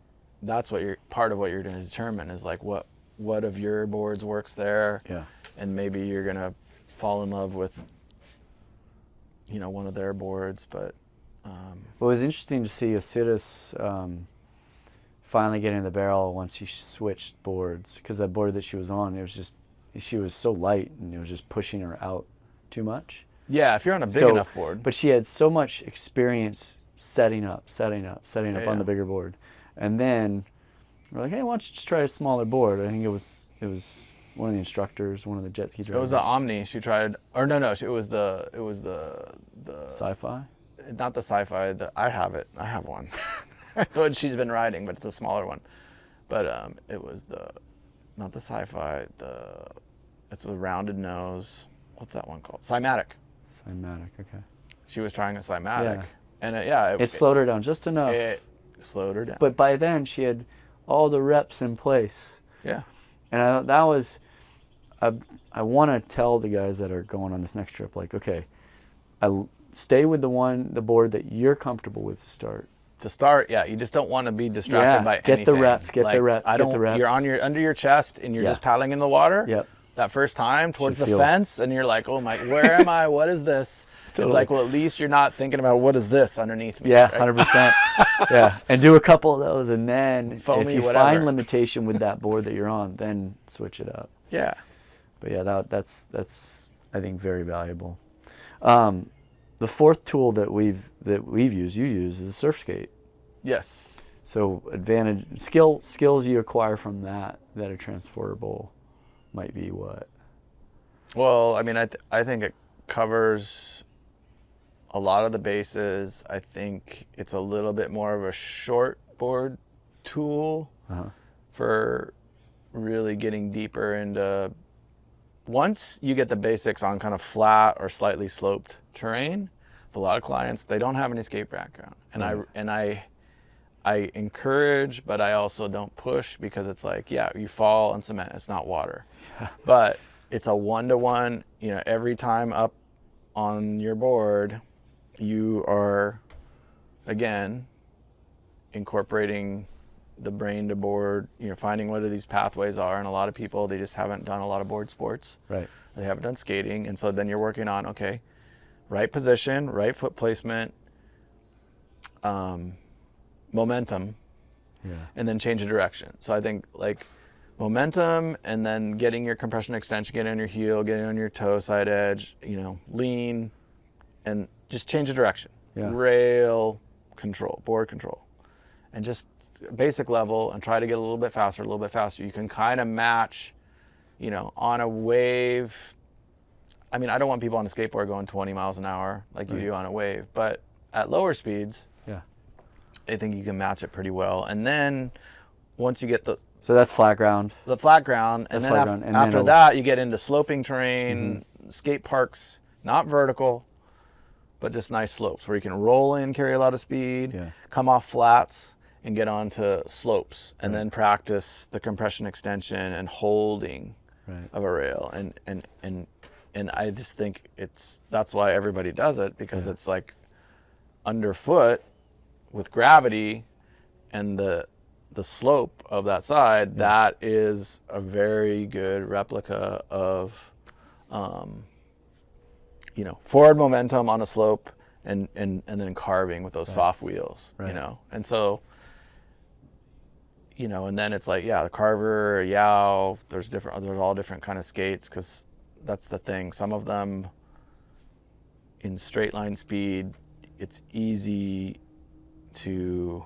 [SPEAKER 3] that's part of what you're going to determine is like what of your boards works there.
[SPEAKER 1] Yeah.
[SPEAKER 3] And maybe you're going to fall in love with, one of their boards. But
[SPEAKER 1] Well, it was interesting to see Osiris finally getting the barrel once she switched boards, because that board that she was on, she was so light, and it was just pushing her out too much.
[SPEAKER 3] yeah, if you're on a big enough board.
[SPEAKER 1] But she had so much experience setting up
[SPEAKER 3] Yeah.
[SPEAKER 1] on the bigger board. And then we're like, hey, why don't you just try a smaller board? I think it was one of the instructors, one of the jet ski drivers.
[SPEAKER 3] It was the Omni she tried, or no, it was the
[SPEAKER 1] Sci-Fi?
[SPEAKER 3] not the Sci-Fi. I have it. I have one. What she's been riding, but it's a smaller one. But it was not the Sci-Fi. It's a rounded nose. What's that one called? Cymatic.
[SPEAKER 1] Cymatic, okay.
[SPEAKER 3] She was trying a Cymatic,
[SPEAKER 1] Yeah.
[SPEAKER 3] and
[SPEAKER 1] It slowed her down just enough.
[SPEAKER 3] It slowed her down.
[SPEAKER 1] But by then, she had all the reps in place.
[SPEAKER 3] yeah,
[SPEAKER 1] And I want to tell the guys that are going on this next trip, like, okay, stay with the board that you're comfortable with to start.
[SPEAKER 3] to start, you just don't want to be distracted by
[SPEAKER 1] get the
[SPEAKER 3] anything.
[SPEAKER 1] reps, get the reps,
[SPEAKER 3] I
[SPEAKER 1] get
[SPEAKER 3] don't.
[SPEAKER 1] the reps.
[SPEAKER 3] You're under your chest, and you're
[SPEAKER 1] Yeah.
[SPEAKER 3] just paddling in the water.
[SPEAKER 1] Yep.
[SPEAKER 3] That first time towards
[SPEAKER 1] Should
[SPEAKER 3] the
[SPEAKER 1] feel-
[SPEAKER 3] fence, and you're like, oh my, where am I? What is this?
[SPEAKER 1] Totally.
[SPEAKER 3] It's like, well, at least you're not thinking about what is this underneath me.
[SPEAKER 1] Yeah,
[SPEAKER 3] right?
[SPEAKER 1] 100%. Yeah, and do a couple of those, and then
[SPEAKER 3] Foamy,
[SPEAKER 1] if you
[SPEAKER 3] whatever.
[SPEAKER 1] find limitation with that board that you're on, then switch it up.
[SPEAKER 3] Yeah.
[SPEAKER 1] But yeah, that's I think very valuable. The fourth tool that you use is Surfskate.
[SPEAKER 3] Yes.
[SPEAKER 1] So skills you acquire from that are transferable might be what?
[SPEAKER 3] Well, I mean, I think it covers a lot of the bases. I think it's a little bit more of a short board tool
[SPEAKER 1] Uh-huh.
[SPEAKER 3] for really getting deeper into, once you get the basics on kind of flat or slightly sloped terrain, for a lot of clients, they don't have any skate background. And I encourage, but I also don't push, because it's like, yeah, you fall on cement, it's not water. But it's a 1-to-1, you know, every time up on your board, you are, again, incorporating the brain to board, you know, finding what these pathways are. And a lot of people, they just haven't done a lot of board sports.
[SPEAKER 2] Right.
[SPEAKER 3] They haven't done skating. And so then you're working on, okay, right position, right foot placement, momentum, and then change of direction. So I think like momentum, and then getting your compression extension, getting on your heel, getting on your toe side edge, you know, lean, and just change of direction.
[SPEAKER 2] Yeah.
[SPEAKER 3] Rail control, board control, and just basic level, and try to get a little bit faster, a little bit faster. You can kind of match, you know, on a wave. I mean, I don't want people on a skateboard going 20 miles an hour like you do on a wave, but at lower speeds, I think you can match it pretty well. And then once you get
[SPEAKER 2] so that's flat ground.
[SPEAKER 3] The flat ground, and then after that, you get into sloping terrain, skate parks, not vertical, but just nice slopes where you can roll in, carry a lot of speed, come off flats, and get onto slopes, and then practice the compression extension and holding of a rail. And I just think that's why everybody does it, because it's like underfoot with gravity and the slope of that side, that is a very good replica of, you know, forward momentum on a slope, and then carving with those soft wheels, you know. And so, you know, and then it's like, the carver, yow, there's all different kind of skates, because that's the thing. Some of them in straight line speed, it's easy to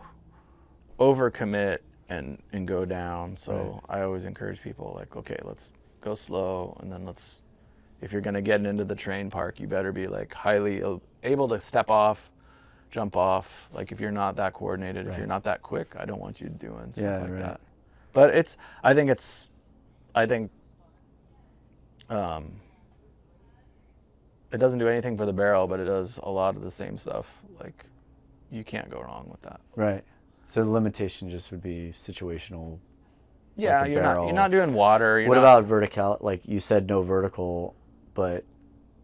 [SPEAKER 3] overcommit and go down. So I always encourage people, like, okay, let's go slow, and then if you're going to get into the terrain park, you better be like highly able to step off, jump off. Like, if you're not that coordinated, if you're not that quick, I don't want you doing stuff like that. But I think it doesn't do anything for the barrel, but it does a lot of the same stuff. Like, you can't go wrong with that.
[SPEAKER 2] Right. So the limitation just would be situational.
[SPEAKER 3] Yeah,
[SPEAKER 2] like
[SPEAKER 3] you're not doing water.
[SPEAKER 2] What about vertical? Like you said, no vertical, but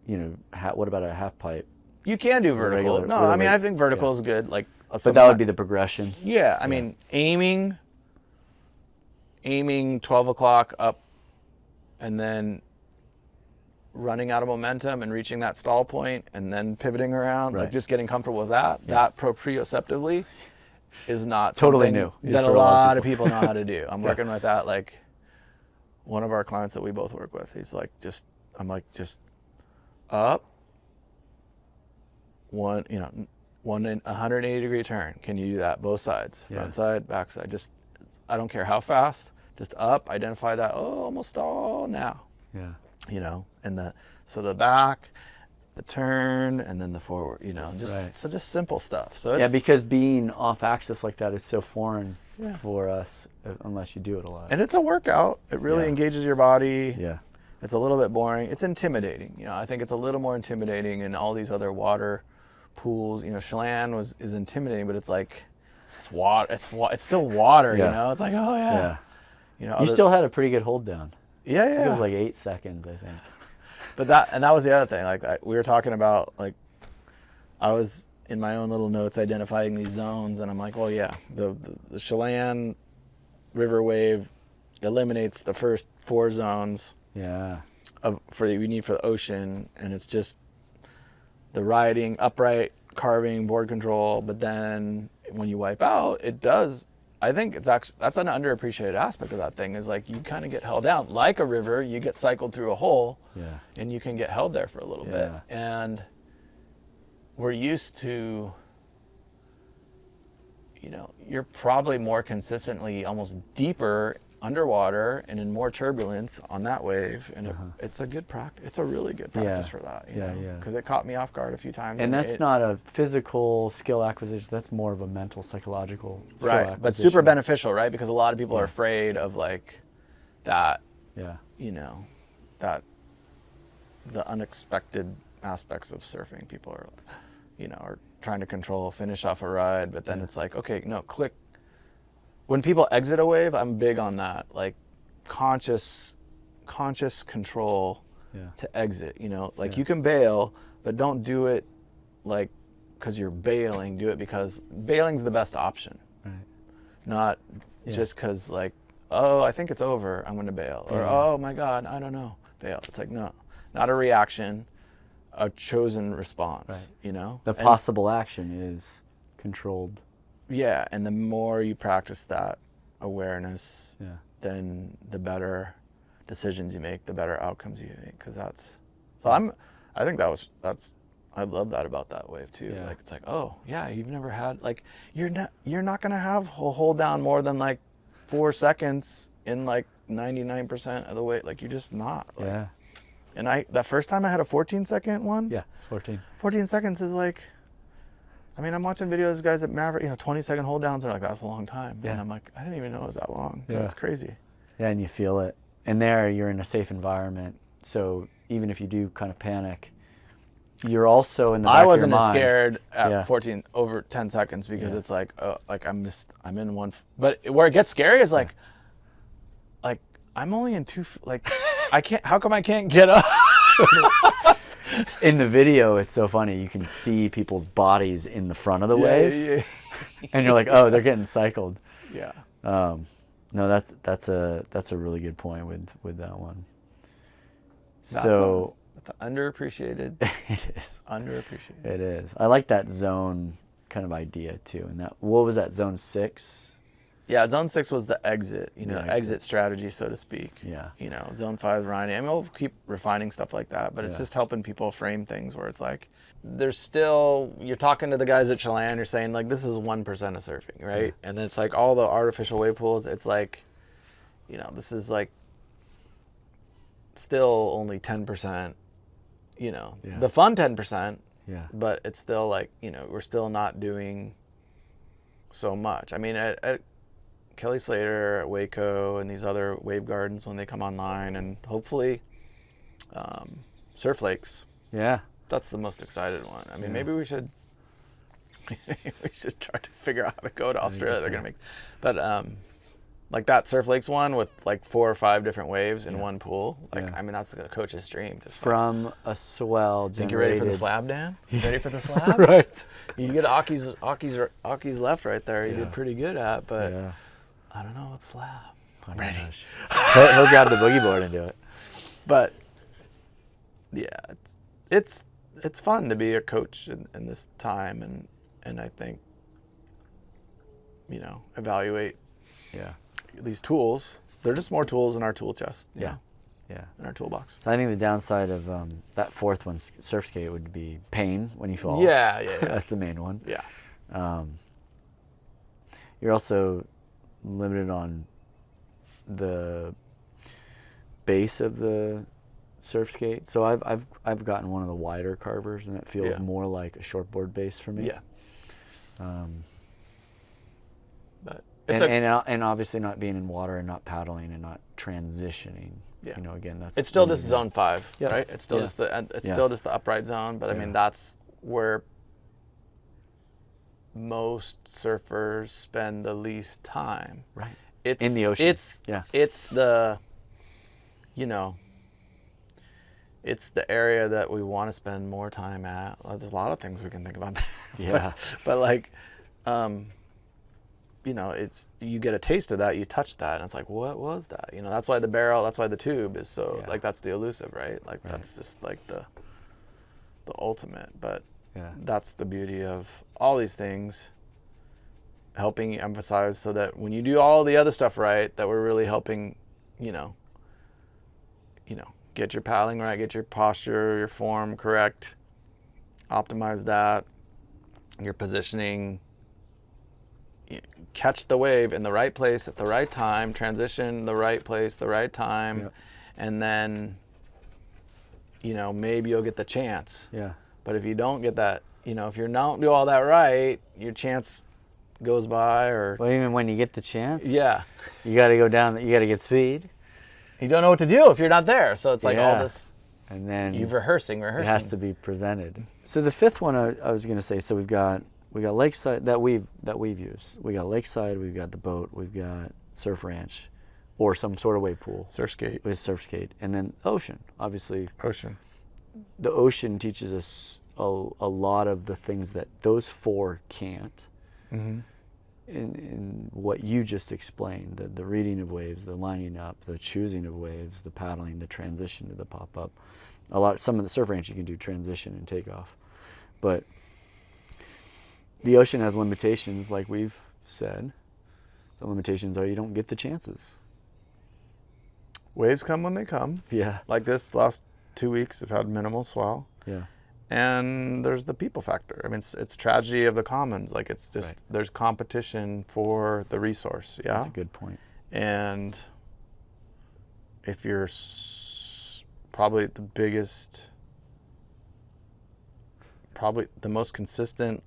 [SPEAKER 2] you know, what about a half pipe?
[SPEAKER 3] You can do vertical. I think vertical is good. Like,
[SPEAKER 2] but that would be the progression.
[SPEAKER 3] Yeah, I mean, aiming 12 o'clock up, and then running out of momentum and reaching that stall point, and then pivoting around, like just getting comfortable with that. That proprioceptively is not
[SPEAKER 2] totally new
[SPEAKER 3] that a lot of people know how to do. I'm working with that. Like, one of our clients that we both work with, he's like, I'm like, just up, one in 180-degree turn. Can you do that? Both sides, front side, back side. Just, I don't care how fast, just up, identify that, almost stall now. Yeah. You know, and so the back, the turn, and then the forward, you know, just simple stuff. So it's,
[SPEAKER 2] because being off axis like that is so foreign for us unless you do it a lot.
[SPEAKER 3] And it's a workout. It really engages your body. Yeah. It's a little bit boring. It's intimidating. You know, I think it's a little more intimidating in all these other water pools. You know, Chelan is intimidating, but it's like, it's water. It's still water, you know? It's like, you know,
[SPEAKER 2] you still had a pretty good hold down.
[SPEAKER 3] Yeah.
[SPEAKER 2] It was like 8 seconds, I think.
[SPEAKER 3] But that was the other thing. Like, we were talking about, like, I was in my own little notes identifying these zones, and I'm like, well, the Chelan river wave eliminates the first 4 zones. Yeah. You need for the ocean, and it's just the riding, upright, carving, board control. But then when you wipe out, it does. I think that's an underappreciated aspect of that thing, is like, you kind of get held down like a river. You get cycled through a hole, and you can get held there for a little bit. And we're used to, you know, you're probably more consistently almost deeper underwater and in more turbulence on that wave, and it's a good practice. It's a really good practice for that. You know? Because it caught me off guard a few times.
[SPEAKER 2] And that's not a physical skill acquisition. That's more of a mental, psychological skill acquisition.
[SPEAKER 3] But super beneficial, right? Because a lot of people are afraid of, like, that,
[SPEAKER 2] Yeah.
[SPEAKER 3] you know, that the unexpected aspects of surfing. People are, you know, are trying to control, finish off a ride, but then it's like, okay, no, click. When people exit a wave, I'm big on that, like conscious control to exit, you know, like you can bail, but don't do it like because you're bailing, do it because bailing's the best option. Right. Not just because like, oh, I think it's over, I'm going to bail. Or, oh my God, I don't know, bail. It's like, no, not a reaction, a chosen response, you know?
[SPEAKER 2] The possible action is controlled.
[SPEAKER 3] Yeah, and the more you practice that awareness, then the better decisions you make, the better outcomes you make. Because that's, so I think I love that about that wave too. Yeah. Like it's like, oh yeah, you've never had, like, you're not gonna have a hold down more than like 4 seconds in like 99% of the way. Like you're just not. Like, yeah. And that first time I had a 14-second one.
[SPEAKER 2] Yeah, 14.
[SPEAKER 3] 14 seconds is like, I mean, I'm watching videos of guys at Maverick, you know, 20-second hold downs. They're like, that's a long time. Yeah. And I'm like, I didn't even know it was that long. Yeah. That's crazy.
[SPEAKER 2] Yeah, and you feel it. And there, you're in a safe environment. So even if you do kind of panic, you're also in the back
[SPEAKER 3] I wasn't
[SPEAKER 2] of your
[SPEAKER 3] as
[SPEAKER 2] mind.
[SPEAKER 3] scared at 14 over 10 seconds because it's like, oh, like I'm in one. But where it gets scary is like I'm only in two. Like I can't. How come I can't get up?
[SPEAKER 2] In the video, it's so funny. You can see people's bodies in the front of the wave, and you're like, oh, they're getting cycled.
[SPEAKER 3] Yeah.
[SPEAKER 2] No, that's a really good point with that one.
[SPEAKER 3] That's underappreciated.
[SPEAKER 2] It is.
[SPEAKER 3] Underappreciated.
[SPEAKER 2] It is. I like that zone kind of idea too. And that, what was that, zone 6?
[SPEAKER 3] Yeah, zone 6 was the exit, you know, exit strategy, so to speak.
[SPEAKER 2] Yeah.
[SPEAKER 3] You know, zone 5 grinding. I mean, we'll keep refining stuff like that, but it's just helping people frame things where it's like, there's still, you're talking to the guys at Chelan, you're saying like, this is 1% of surfing, right? Yeah. And then it's like all the artificial wave pools, it's like, you know, this is like still only 10%, you know, the fun 10%, but it's still like, you know, we're still not doing so much. I mean, at Kelly Slater, at Waco, and these other wave gardens when they come online, and hopefully Surf Lakes.
[SPEAKER 2] Yeah.
[SPEAKER 3] That's the most excited one. I mean, maybe we should try to figure out how to go to Australia. They're gonna make, but like that Surf Lakes one with like 4 or 5 different waves in one pool. Like, I mean, that's the coach's dream. Just
[SPEAKER 2] from a swell.
[SPEAKER 3] Think you're ready for the slab, Dan? You ready for the slab?
[SPEAKER 2] Right.
[SPEAKER 3] You get Aki's left right there. You did pretty good at, but I don't know what slab.
[SPEAKER 2] I'm ready. He'll grab the boogie board and do it.
[SPEAKER 3] But yeah, it's fun to be a coach in this time, and I think, you know, evaluate these tools. They're just more tools in our tool chest. You know, in our toolbox.
[SPEAKER 2] So I think the downside of that fourth one, Surfskate, would be pain when you fall.
[SPEAKER 3] Yeah.
[SPEAKER 2] That's the main one.
[SPEAKER 3] Yeah.
[SPEAKER 2] You're also limited on the base of the Surfskate. So I've gotten one of the wider carvers, and it feels more like a shortboard base for me.
[SPEAKER 3] Yeah. But
[SPEAKER 2] and obviously not being in water and not paddling and not transitioning. Yeah. You know, again,
[SPEAKER 3] it's still just zone 5, right? It's still just still just the upright zone, but I mean that's where most surfers spend the least time.
[SPEAKER 2] Right.
[SPEAKER 3] It's
[SPEAKER 2] in the ocean.
[SPEAKER 3] It's the, you know, it's the area that we want to spend more time at. Well, there's a lot of things we can think about. but like, you know, it's, you get a taste of that, you touch that, and it's like, what was that? You know, that's why the barrel, that's why the tube is so, like, that's the elusive, right? Like, that's just like the ultimate. But that's the beauty of all these things, helping emphasize so that when you do all the other stuff right, that we're really helping, you know, get your paddling right, get your posture, your form correct, optimize that, your positioning, catch the wave in the right place at the right time, transition the right place, the right time, and then, you know, maybe you'll get the chance.
[SPEAKER 2] Yeah.
[SPEAKER 3] But if you don't get that, you know, if you don't do all that right, your chance goes by. Or
[SPEAKER 2] well, even when you get the chance,
[SPEAKER 3] you
[SPEAKER 2] got to go down. You got to get speed.
[SPEAKER 3] you don't know what to do if you're not there. So it's like all
[SPEAKER 2] Yeah.
[SPEAKER 3] this,
[SPEAKER 2] And then
[SPEAKER 3] you've rehearsing.
[SPEAKER 2] it has to be presented. So the fifth one I was going to say, so we got Lakeside that we've used. We got Lakeside, we've got the boat, we've got Surf Ranch, or some sort of wave pool.
[SPEAKER 3] Surfskate.
[SPEAKER 2] With Surfskate, and then ocean. Obviously,
[SPEAKER 3] Ocean.
[SPEAKER 2] the ocean teaches us a lot of the things that those four can't.
[SPEAKER 3] Mm-hmm.
[SPEAKER 2] In what you just explained, the reading of waves, the lining up, the choosing of waves, the paddling, the transition to the pop-up. Some of the Surf Ranch you can do transition and takeoff. But the ocean has limitations, like we've said. The limitations are you don't get the chances.
[SPEAKER 3] Waves come when they come.
[SPEAKER 2] Yeah.
[SPEAKER 3] Like this last 2 weeks have had minimal swell.
[SPEAKER 2] Yeah.
[SPEAKER 3] And there's the people factor. I mean, it's tragedy of the commons. Like it's just,
[SPEAKER 2] Right.
[SPEAKER 3] there's competition for the resource. Yeah.
[SPEAKER 2] That's a good point.
[SPEAKER 3] And if you're probably the most consistent,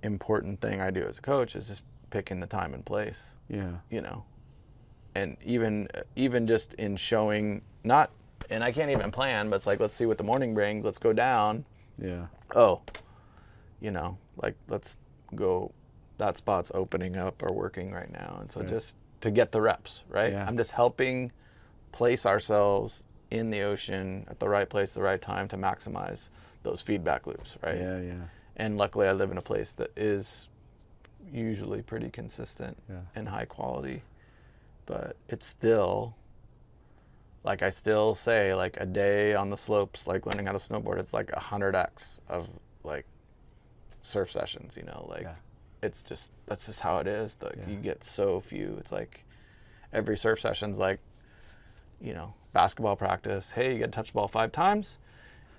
[SPEAKER 3] important thing I do as a coach is just picking the time and place,
[SPEAKER 2] Yeah.
[SPEAKER 3] you know, and even just in showing not, and I can't even plan, but it's like, let's see what the morning brings. Let's go down.
[SPEAKER 2] Yeah.
[SPEAKER 3] Oh, you know, like let's go, that spot's opening up or working right now. And so
[SPEAKER 2] Right.
[SPEAKER 3] just to get the reps, right?
[SPEAKER 2] Yeah.
[SPEAKER 3] I'm just helping place ourselves in the ocean at the right place, the right time to maximize those feedback loops, right?
[SPEAKER 2] Yeah. Yeah.
[SPEAKER 3] And luckily I live in a place that is usually pretty consistent
[SPEAKER 2] Yeah.
[SPEAKER 3] and high quality, but it's still, like I still say, like a day on the slopes, like learning how to snowboard, it's like 100x of like surf sessions, you know, like
[SPEAKER 2] Yeah.
[SPEAKER 3] it's just, that's just how it is. Like
[SPEAKER 2] Yeah.
[SPEAKER 3] you get so few. It's like every surf session's like, you know, basketball practice. Hey, you get to touch the ball 5 times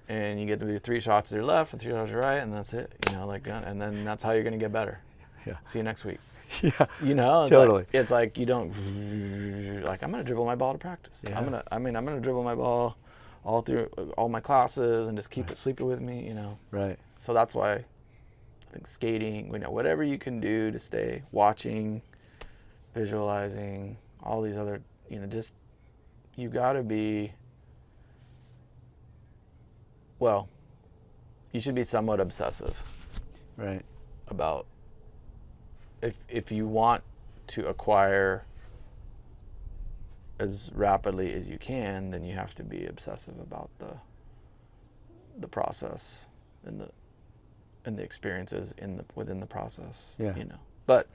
[SPEAKER 3] and you get to do 3 shots to your left and 3 shots to your right, and that's it, you know, like, and then that's how you're going to get better.
[SPEAKER 2] Yeah.
[SPEAKER 3] See you next week.
[SPEAKER 2] Yeah.
[SPEAKER 3] You know, it's
[SPEAKER 2] Totally.
[SPEAKER 3] like, it's like you don't like, I'm gonna dribble my ball to practice.
[SPEAKER 2] Yeah.
[SPEAKER 3] I'm gonna dribble my ball all through all my classes and just keep it sleeping with me, you know.
[SPEAKER 2] Right.
[SPEAKER 3] So that's why I think skating, you know, whatever you can do to stay watching, visualizing, all these other, you know, just you gotta be, well, you should be somewhat obsessive
[SPEAKER 2] Right.
[SPEAKER 3] about if you want to acquire as rapidly as you can, then you have to be obsessive about the process and the experiences within the process.
[SPEAKER 2] Yeah.
[SPEAKER 3] You know. But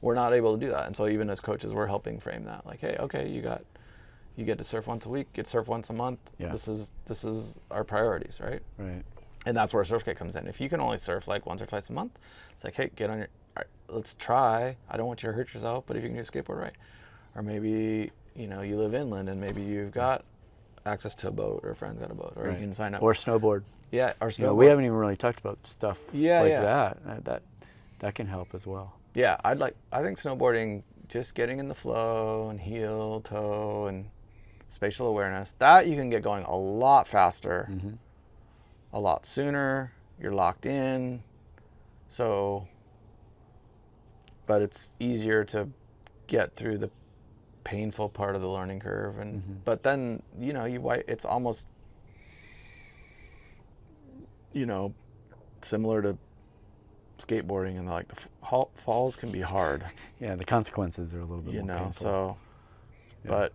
[SPEAKER 3] we're not able to do that. And so even as coaches, we're helping frame that. Like, hey, okay, you get to surf once a week, get to surf once a month.
[SPEAKER 2] Yeah.
[SPEAKER 3] This is our priorities, right?
[SPEAKER 2] Right.
[SPEAKER 3] And that's where Surfskate comes in. If you can only surf like once or twice a month, it's like, hey, get on your, all right, let's try. I don't want you to hurt yourself, but if you can do skateboard right. Or maybe, you know, you live inland and maybe you've got access to a boat or a friend's got a boat, or
[SPEAKER 2] Right.
[SPEAKER 3] you can sign up.
[SPEAKER 2] Or snowboard.
[SPEAKER 3] Yeah, or snowboard.
[SPEAKER 2] You know, we haven't even really talked about stuff
[SPEAKER 3] Yeah,
[SPEAKER 2] like
[SPEAKER 3] yeah.
[SPEAKER 2] that can help as well.
[SPEAKER 3] Yeah, I think snowboarding, just getting in the flow and heel, toe, and spatial awareness, that you can get going a lot faster,
[SPEAKER 2] Mm-hmm.
[SPEAKER 3] a lot sooner. You're locked in. So, but it's easier to get through the painful part of the learning curve, and
[SPEAKER 2] Mm-hmm.
[SPEAKER 3] but then, you know, it's almost, you know, similar to skateboarding, and like the falls can be hard.
[SPEAKER 2] Yeah, the consequences are a little bit
[SPEAKER 3] You
[SPEAKER 2] more
[SPEAKER 3] know,
[SPEAKER 2] painful.
[SPEAKER 3] so
[SPEAKER 2] Yeah.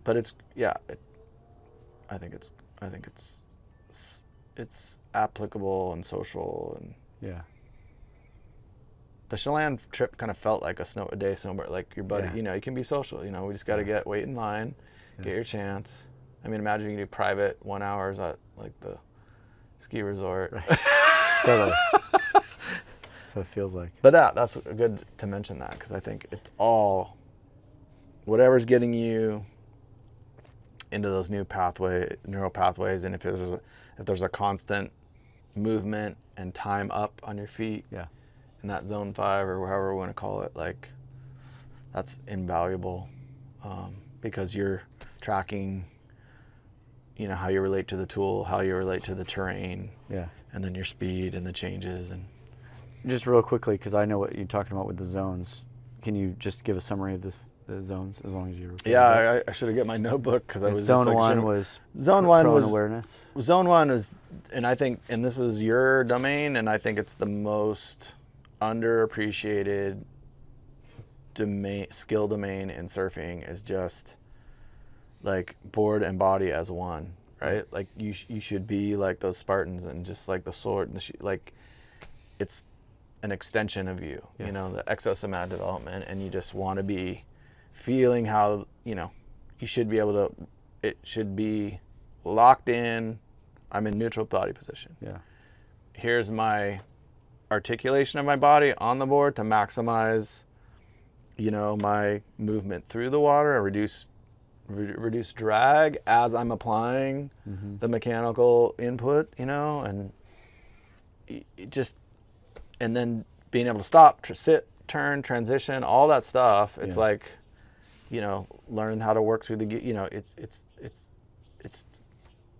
[SPEAKER 3] but it's, yeah, I think it's applicable and social. And
[SPEAKER 2] Yeah.
[SPEAKER 3] the Chelan trip kind of felt like a day snowboard, like your buddy.
[SPEAKER 2] Yeah.
[SPEAKER 3] You know, you can be social, you know, we just got to wait in line, get
[SPEAKER 2] Yeah.
[SPEAKER 3] your chance. I mean, imagine you can do private 1 hours at like the ski resort.
[SPEAKER 2] Right. Totally. So it feels like.
[SPEAKER 3] But that's good to mention that, because I think it's all, whatever's getting you into those neural pathways, and if there's a constant movement and time up on your feet,
[SPEAKER 2] Yeah.
[SPEAKER 3] in that zone 5 or however we want to call it, like that's invaluable, because you're tracking, you know, how you relate to the tool, how you relate to the terrain,
[SPEAKER 2] Yeah.
[SPEAKER 3] and then your speed and the changes. And
[SPEAKER 2] Just real quickly, because I know what you're talking about with the zones. Can you just give a summary of the zones, as long as you.
[SPEAKER 3] Yeah, I should have get my notebook because I was
[SPEAKER 2] zone
[SPEAKER 3] just like,
[SPEAKER 2] one was
[SPEAKER 3] zone one
[SPEAKER 2] prone
[SPEAKER 3] was
[SPEAKER 2] awareness.
[SPEAKER 3] Zone one is, and I think, and this is your domain, and I think it's the most underappreciated skill domain in surfing is just like board and body as one, right? Like you should be like those Spartans and just like the sword and like it's an extension of you,
[SPEAKER 2] Yes.
[SPEAKER 3] you know, the exosomatic development, and you just want to be feeling how, you know, you should be able to, it should be locked in. I'm in neutral body position.
[SPEAKER 2] Yeah.
[SPEAKER 3] Here's my articulation of my body on the board to maximize, you know, my movement through the water and reduce drag as I'm applying the mechanical input, you know, and it just, and then being able to stop, sit, turn, transition, all that stuff. It's like, you know, learning how to work through the, you know,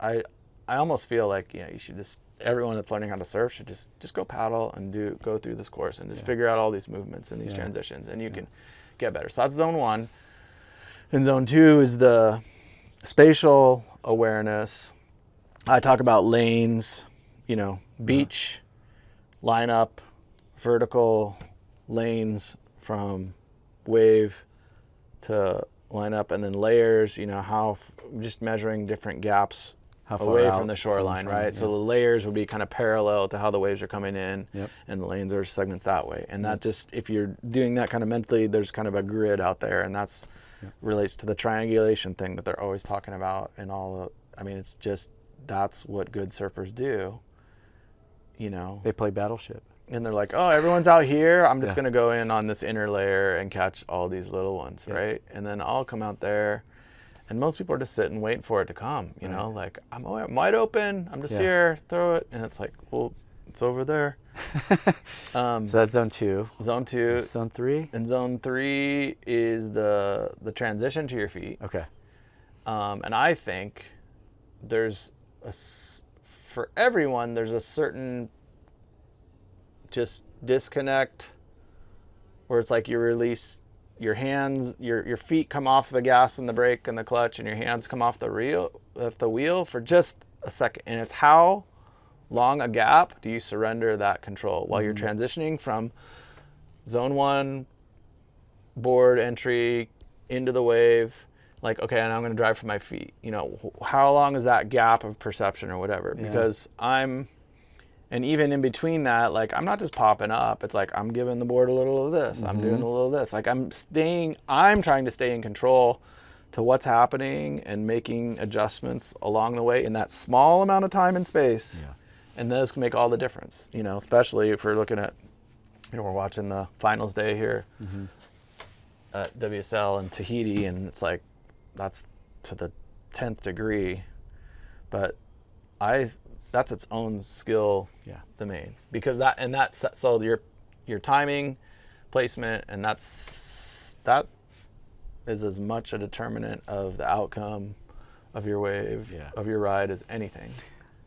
[SPEAKER 3] I almost feel like, you know, you should just, everyone that's learning how to surf should just go paddle and go through this course and just figure out all these movements and these transitions, and you can get better. So that's zone one. And zone two is the spatial awareness. I talk about lanes, you know, beach, line up, vertical lanes from wave to line up, and then layers, you know, how just measuring different gaps
[SPEAKER 2] How far
[SPEAKER 3] away
[SPEAKER 2] out
[SPEAKER 3] from the shoreline, right?
[SPEAKER 2] yeah.
[SPEAKER 3] So the layers would be kind of parallel to how the waves are coming in,
[SPEAKER 2] Yep.
[SPEAKER 3] and the lanes are segments that way. And that just, if you're doing that kind of mentally, there's kind of a grid out there, and that's relates to the triangulation thing that they're always talking about, and all the, I mean, it's just, that's what good surfers do, you know.
[SPEAKER 2] They play Battleship.
[SPEAKER 3] And they're like, oh, everyone's out here. I'm just going to go in on this inner layer and catch all these little ones, right? And then I'll come out there. And most people are just sitting waiting for it to come, you know? Like, I'm wide open. I'm just here. Throw it. And it's like, well, it's over there.
[SPEAKER 2] So that's zone two.
[SPEAKER 3] Zone two.
[SPEAKER 2] Zone three?
[SPEAKER 3] And zone three is the transition to your feet.
[SPEAKER 2] Okay.
[SPEAKER 3] And I think there's for everyone, there's a certain just disconnect where it's like you release your hands, your feet come off the gas and the brake and the clutch, and your hands come off the wheel for just a second. And it's how long a gap do you surrender that control while you're transitioning from zone one board entry into the wave. Like, okay, and I'm going to drive from my feet. You know, how long is that gap of perception or whatever? Because and even in between that, like, I'm not just popping up. It's like, I'm giving the board a little of this. I'm doing a little of this. Like, I'm trying to stay in control to what's happening and making adjustments along the way in that small amount of time and space. Yeah. And those can make all the difference, you know, especially if we're looking at, you know, we're watching the finals day here at WSL in Tahiti, and it's like, that's to the 10th degree. But that's its own skill domain, because so your timing, placement, and that is as much a determinant of the outcome of your wave, of your ride, as anything.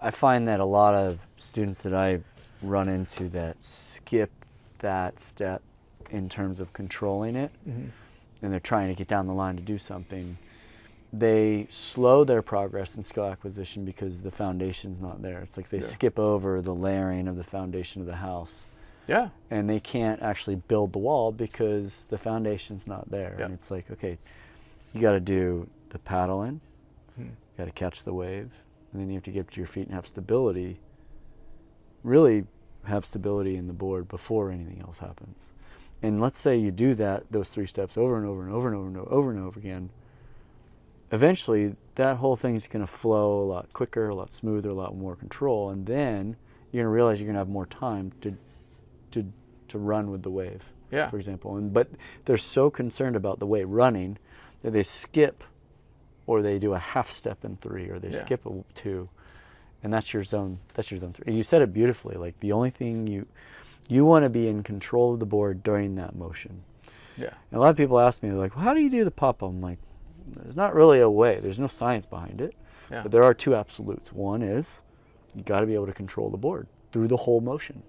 [SPEAKER 2] I find that a lot of students that I run into that skip that step in terms of controlling it, and they're trying to get down the line to do something, they slow their progress in skill acquisition because the foundation's not there. It's like they skip over the layering of the foundation of the house.
[SPEAKER 3] Yeah.
[SPEAKER 2] And they can't actually build the wall because the foundation's not there. And it's like, okay, you got to do the paddling, you got to catch the wave, and then you have to get to your feet and have stability, really have stability in the board before anything else happens. And let's say you do those three steps over and over and over and over and over and over again. Eventually, that whole thing is going to flow a lot quicker, a lot smoother, a lot more control, and then you're going to realize you're going to have more time to run with the wave, for example. But they're so concerned about the wave running that they skip, or they do a half step in three, or they skip a two, and that's your zone. That's your zone three. And you said it beautifully. Like, the only thing you want to be in control of the board during that motion. Yeah. And a lot of people ask me, like, well, how do you do the pop? I'm like, there's not really a way. There's no science behind it. Yeah. But there are two absolutes. One is you got to be able to control the board through the whole motion.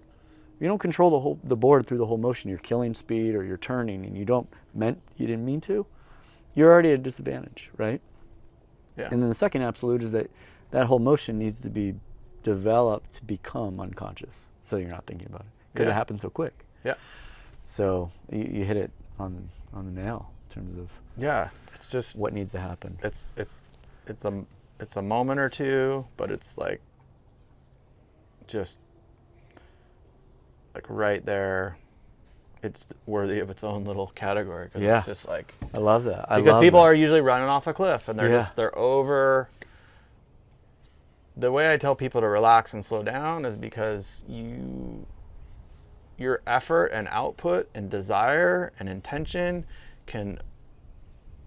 [SPEAKER 2] If you don't control the board through the whole motion, you're killing speed or you're turning, and you didn't mean to, you're already at a disadvantage, right?
[SPEAKER 3] Yeah.
[SPEAKER 2] And then the second absolute is that that whole motion needs to be developed to become unconscious, so you're not thinking about it, because it happens so quick.
[SPEAKER 3] Yeah.
[SPEAKER 2] So you hit it on the nail in terms of
[SPEAKER 3] it's just
[SPEAKER 2] what needs to happen.
[SPEAKER 3] It's a moment or two, but it's like just like right there. It's worthy of its own little category, because it's just like,
[SPEAKER 2] I love that.
[SPEAKER 3] because people are usually running off a cliff, and they're over. The way I tell people to relax and slow down is because your effort and output and desire and intention can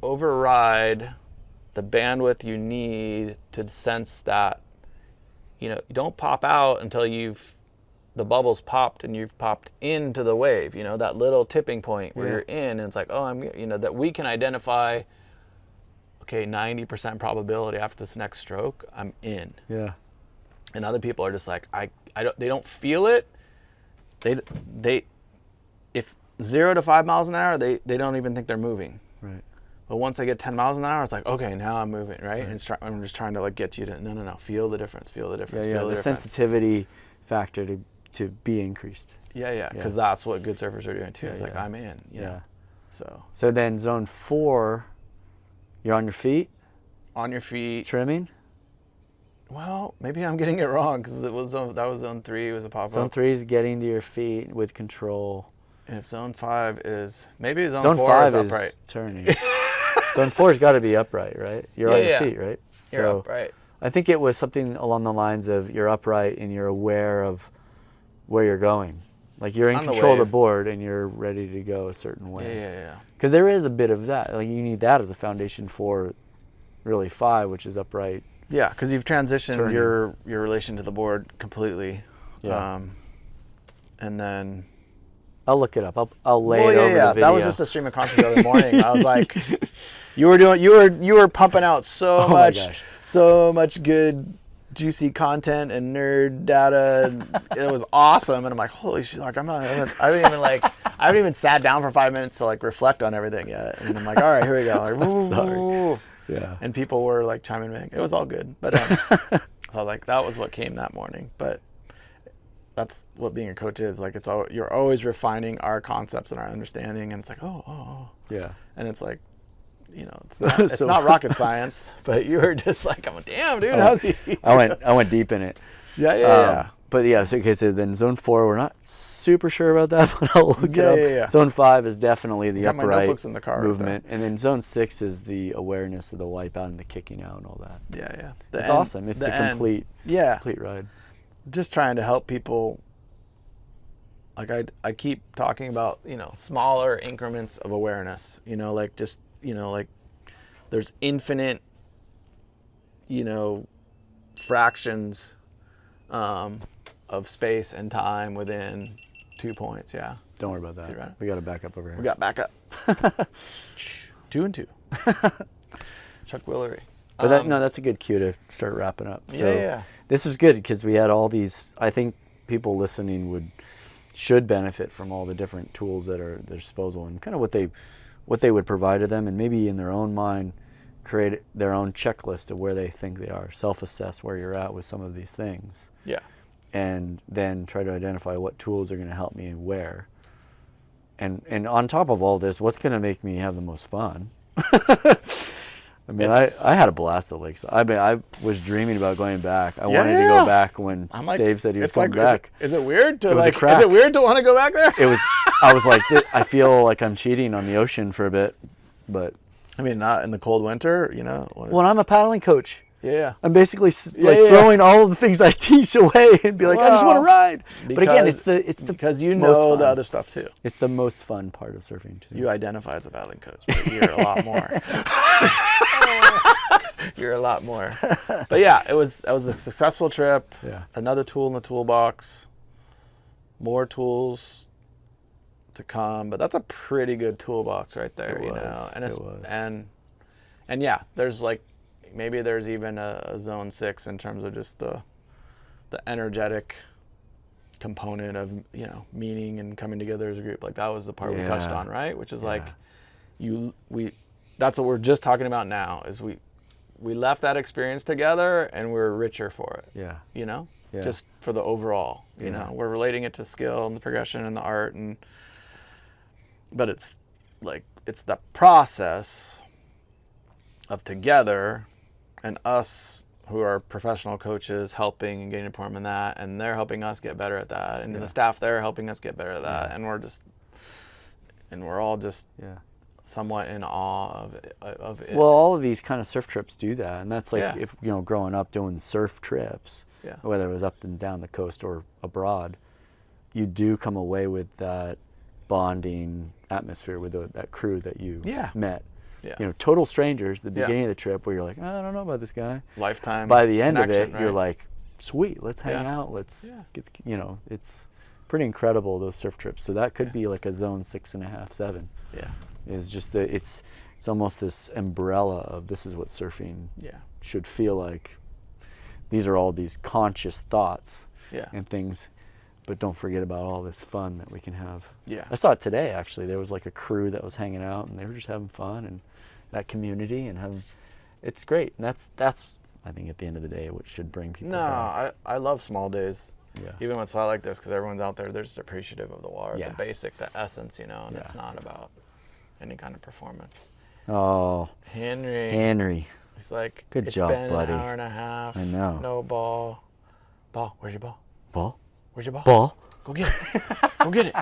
[SPEAKER 3] override the bandwidth you need to sense that, you don't pop out until the bubble's popped and you've popped into the wave, that little tipping point where you're in, and it's like, oh, that we can identify, okay, 90% probability after this next stroke, I'm in.
[SPEAKER 2] Yeah.
[SPEAKER 3] And other people are just like, they don't feel it. They if 0 to 5 miles an hour, they don't even think they're moving.
[SPEAKER 2] Right.
[SPEAKER 3] But once I get 10 miles an hour, it's like, okay, now I'm moving, right? And I'm just trying to like get you to, no, feel the difference, feel the difference, feel the difference.
[SPEAKER 2] Sensitivity factor to be increased.
[SPEAKER 3] Yeah, because that's what good surfers are doing too. It's like, I'm in, you know?
[SPEAKER 2] So then zone 4, you're on your feet?
[SPEAKER 3] On your feet.
[SPEAKER 2] Trimming?
[SPEAKER 3] Well, maybe I'm getting it wrong, because that was zone 3, it was a pop-up.
[SPEAKER 2] Zone 3 is getting to your feet with control.
[SPEAKER 3] And if zone 5 is, maybe zone 4
[SPEAKER 2] 5
[SPEAKER 3] is upright.
[SPEAKER 2] Turning. Zone 4's got to be upright, right? You're on your feet, right?
[SPEAKER 3] You're upright.
[SPEAKER 2] I think it was something along the lines of you're upright and you're aware of where you're going. Like you're in control of the board and you're ready to go a certain way.
[SPEAKER 3] Yeah.
[SPEAKER 2] Because there is a bit of that. Like you need that as a foundation for really 5, which is upright.
[SPEAKER 3] Yeah, because you've transitioned
[SPEAKER 2] Turning.
[SPEAKER 3] your relation to the board completely.
[SPEAKER 2] Yeah.
[SPEAKER 3] And then
[SPEAKER 2] I'll look it up. I'll lay it over the video.
[SPEAKER 3] That was just a stream of consciousness the other morning. I was like, you were pumping out so much good juicy content and nerd data, and it was awesome. And I'm like, holy shit! Like I haven't even sat down for 5 minutes to like reflect on everything yet. And I'm like, all right, here we go. Like,
[SPEAKER 2] Sorry. Yeah.
[SPEAKER 3] And people were like chiming in. It was all good, but so I was like, that was what came that morning. But that's what being a coach is. Like you're always refining our concepts and our understanding, and it's like, oh.
[SPEAKER 2] Yeah.
[SPEAKER 3] And it's like, it's not rocket science, but you were just like, I'm like, damn, dude, how's he?
[SPEAKER 2] I went deep in it.
[SPEAKER 3] Yeah.
[SPEAKER 2] But yeah, so then zone 4, we're not super sure about that, but I'll look it up.
[SPEAKER 3] Yeah.
[SPEAKER 2] Zone 5 is definitely the
[SPEAKER 3] got my
[SPEAKER 2] upright
[SPEAKER 3] notebooks in the car
[SPEAKER 2] movement. And then zone 6 is the awareness of the wipeout and the kicking out and all that.
[SPEAKER 3] Yeah.
[SPEAKER 2] It's awesome. It's the complete ride.
[SPEAKER 3] Just trying to help people. Like I keep talking about, smaller increments of awareness, like just, like there's infinite, fractions of space and time within 2 points. Yeah.
[SPEAKER 2] Don't worry about that.
[SPEAKER 3] Right.
[SPEAKER 2] We got to back up over here.
[SPEAKER 3] We got back up. 2 and 2. Chuck Willery.
[SPEAKER 2] But that's a good cue to start wrapping up. So this was good because we had all these. I think people listening should benefit from all the different tools that are at their disposal and kind of what they would provide to them, and maybe in their own mind create their own checklist of where they think they are, self-assess where you're at with some of these things.
[SPEAKER 3] Yeah.
[SPEAKER 2] And then try to identify what tools are going to help me where. And on top of all this, what's going to make me have the most fun? I mean, I had a blast at Lakeside. I mean, I was dreaming about going back. I wanted to go back when Dave said he was coming back.
[SPEAKER 3] Is it weird to
[SPEAKER 2] Is it
[SPEAKER 3] weird to want to go back there?
[SPEAKER 2] I was like, I feel like I'm cheating on the ocean for a bit, but.
[SPEAKER 3] I mean, not in the cold winter,
[SPEAKER 2] Well, I'm a paddling coach.
[SPEAKER 3] Yeah.
[SPEAKER 2] I'm basically throwing all of the things I teach away and be like, I just want to ride. But again, it's the
[SPEAKER 3] because you
[SPEAKER 2] most
[SPEAKER 3] know
[SPEAKER 2] fun.
[SPEAKER 3] The other stuff too.
[SPEAKER 2] It's the most fun part of surfing too.
[SPEAKER 3] You identify as a paddling coach, but you're a lot more. You're a lot more. But yeah, it was a successful trip.
[SPEAKER 2] Yeah.
[SPEAKER 3] Another tool in the toolbox. More tools to come, but that's a pretty good toolbox right there, And yeah, there's maybe there's even a zone 6 in terms of just the energetic component of meaning and coming together as a group. Like that was the part we touched on, right? Which is that's what we're just talking about now. Is we left that experience together, and we're richer for it.
[SPEAKER 2] Yeah.
[SPEAKER 3] You know,
[SPEAKER 2] Yeah.
[SPEAKER 3] just for the overall. You
[SPEAKER 2] Yeah.
[SPEAKER 3] know, we're relating it to skill and the progression and the art, but it's like it's the process of together, and us who are professional coaches helping and getting informed in that, and they're helping us get better at that, and the staff there helping us get better at that, and we're all just somewhat in awe of it.
[SPEAKER 2] Well, all of these kind of surf trips do that, and that's like
[SPEAKER 3] Yeah.
[SPEAKER 2] if growing up doing surf trips,
[SPEAKER 3] Yeah.
[SPEAKER 2] whether it was up and down the coast or abroad, you do come away with that bonding atmosphere with that crew that you met.
[SPEAKER 3] Yeah.
[SPEAKER 2] Total strangers at the beginning of the trip where you're like, I don't know about this guy.
[SPEAKER 3] Lifetime.
[SPEAKER 2] By the end of it,
[SPEAKER 3] connection,
[SPEAKER 2] you're
[SPEAKER 3] right?
[SPEAKER 2] like, sweet, let's hang out. Let's get, it's pretty incredible, those surf trips. So that could be like a zone 6.5, 7.
[SPEAKER 3] Yeah.
[SPEAKER 2] Is just that it's almost this umbrella of this is what surfing should feel like. These are all these conscious thoughts and things, but don't forget about all this fun that we can have.
[SPEAKER 3] Yeah.
[SPEAKER 2] I saw it today, actually. There was like a crew that was hanging out, and they were just having fun, and that community, and it's great. And that's I think at the end of the day what should bring people back.
[SPEAKER 3] I love small days.
[SPEAKER 2] Yeah.
[SPEAKER 3] Even when it's flat like this, because everyone's out there, they're just appreciative of the water,
[SPEAKER 2] Yeah.
[SPEAKER 3] the basic, the essence, and
[SPEAKER 2] Yeah.
[SPEAKER 3] it's not about any kind of performance.
[SPEAKER 2] Oh,
[SPEAKER 3] Henry. He's like,
[SPEAKER 2] Good
[SPEAKER 3] it's
[SPEAKER 2] job,
[SPEAKER 3] been
[SPEAKER 2] buddy.
[SPEAKER 3] an hour and a half.
[SPEAKER 2] I know.
[SPEAKER 3] No ball. Ball, where's your ball?
[SPEAKER 2] ball?
[SPEAKER 3] Where's your ball?
[SPEAKER 2] Ball?
[SPEAKER 3] Go get it. Go get it.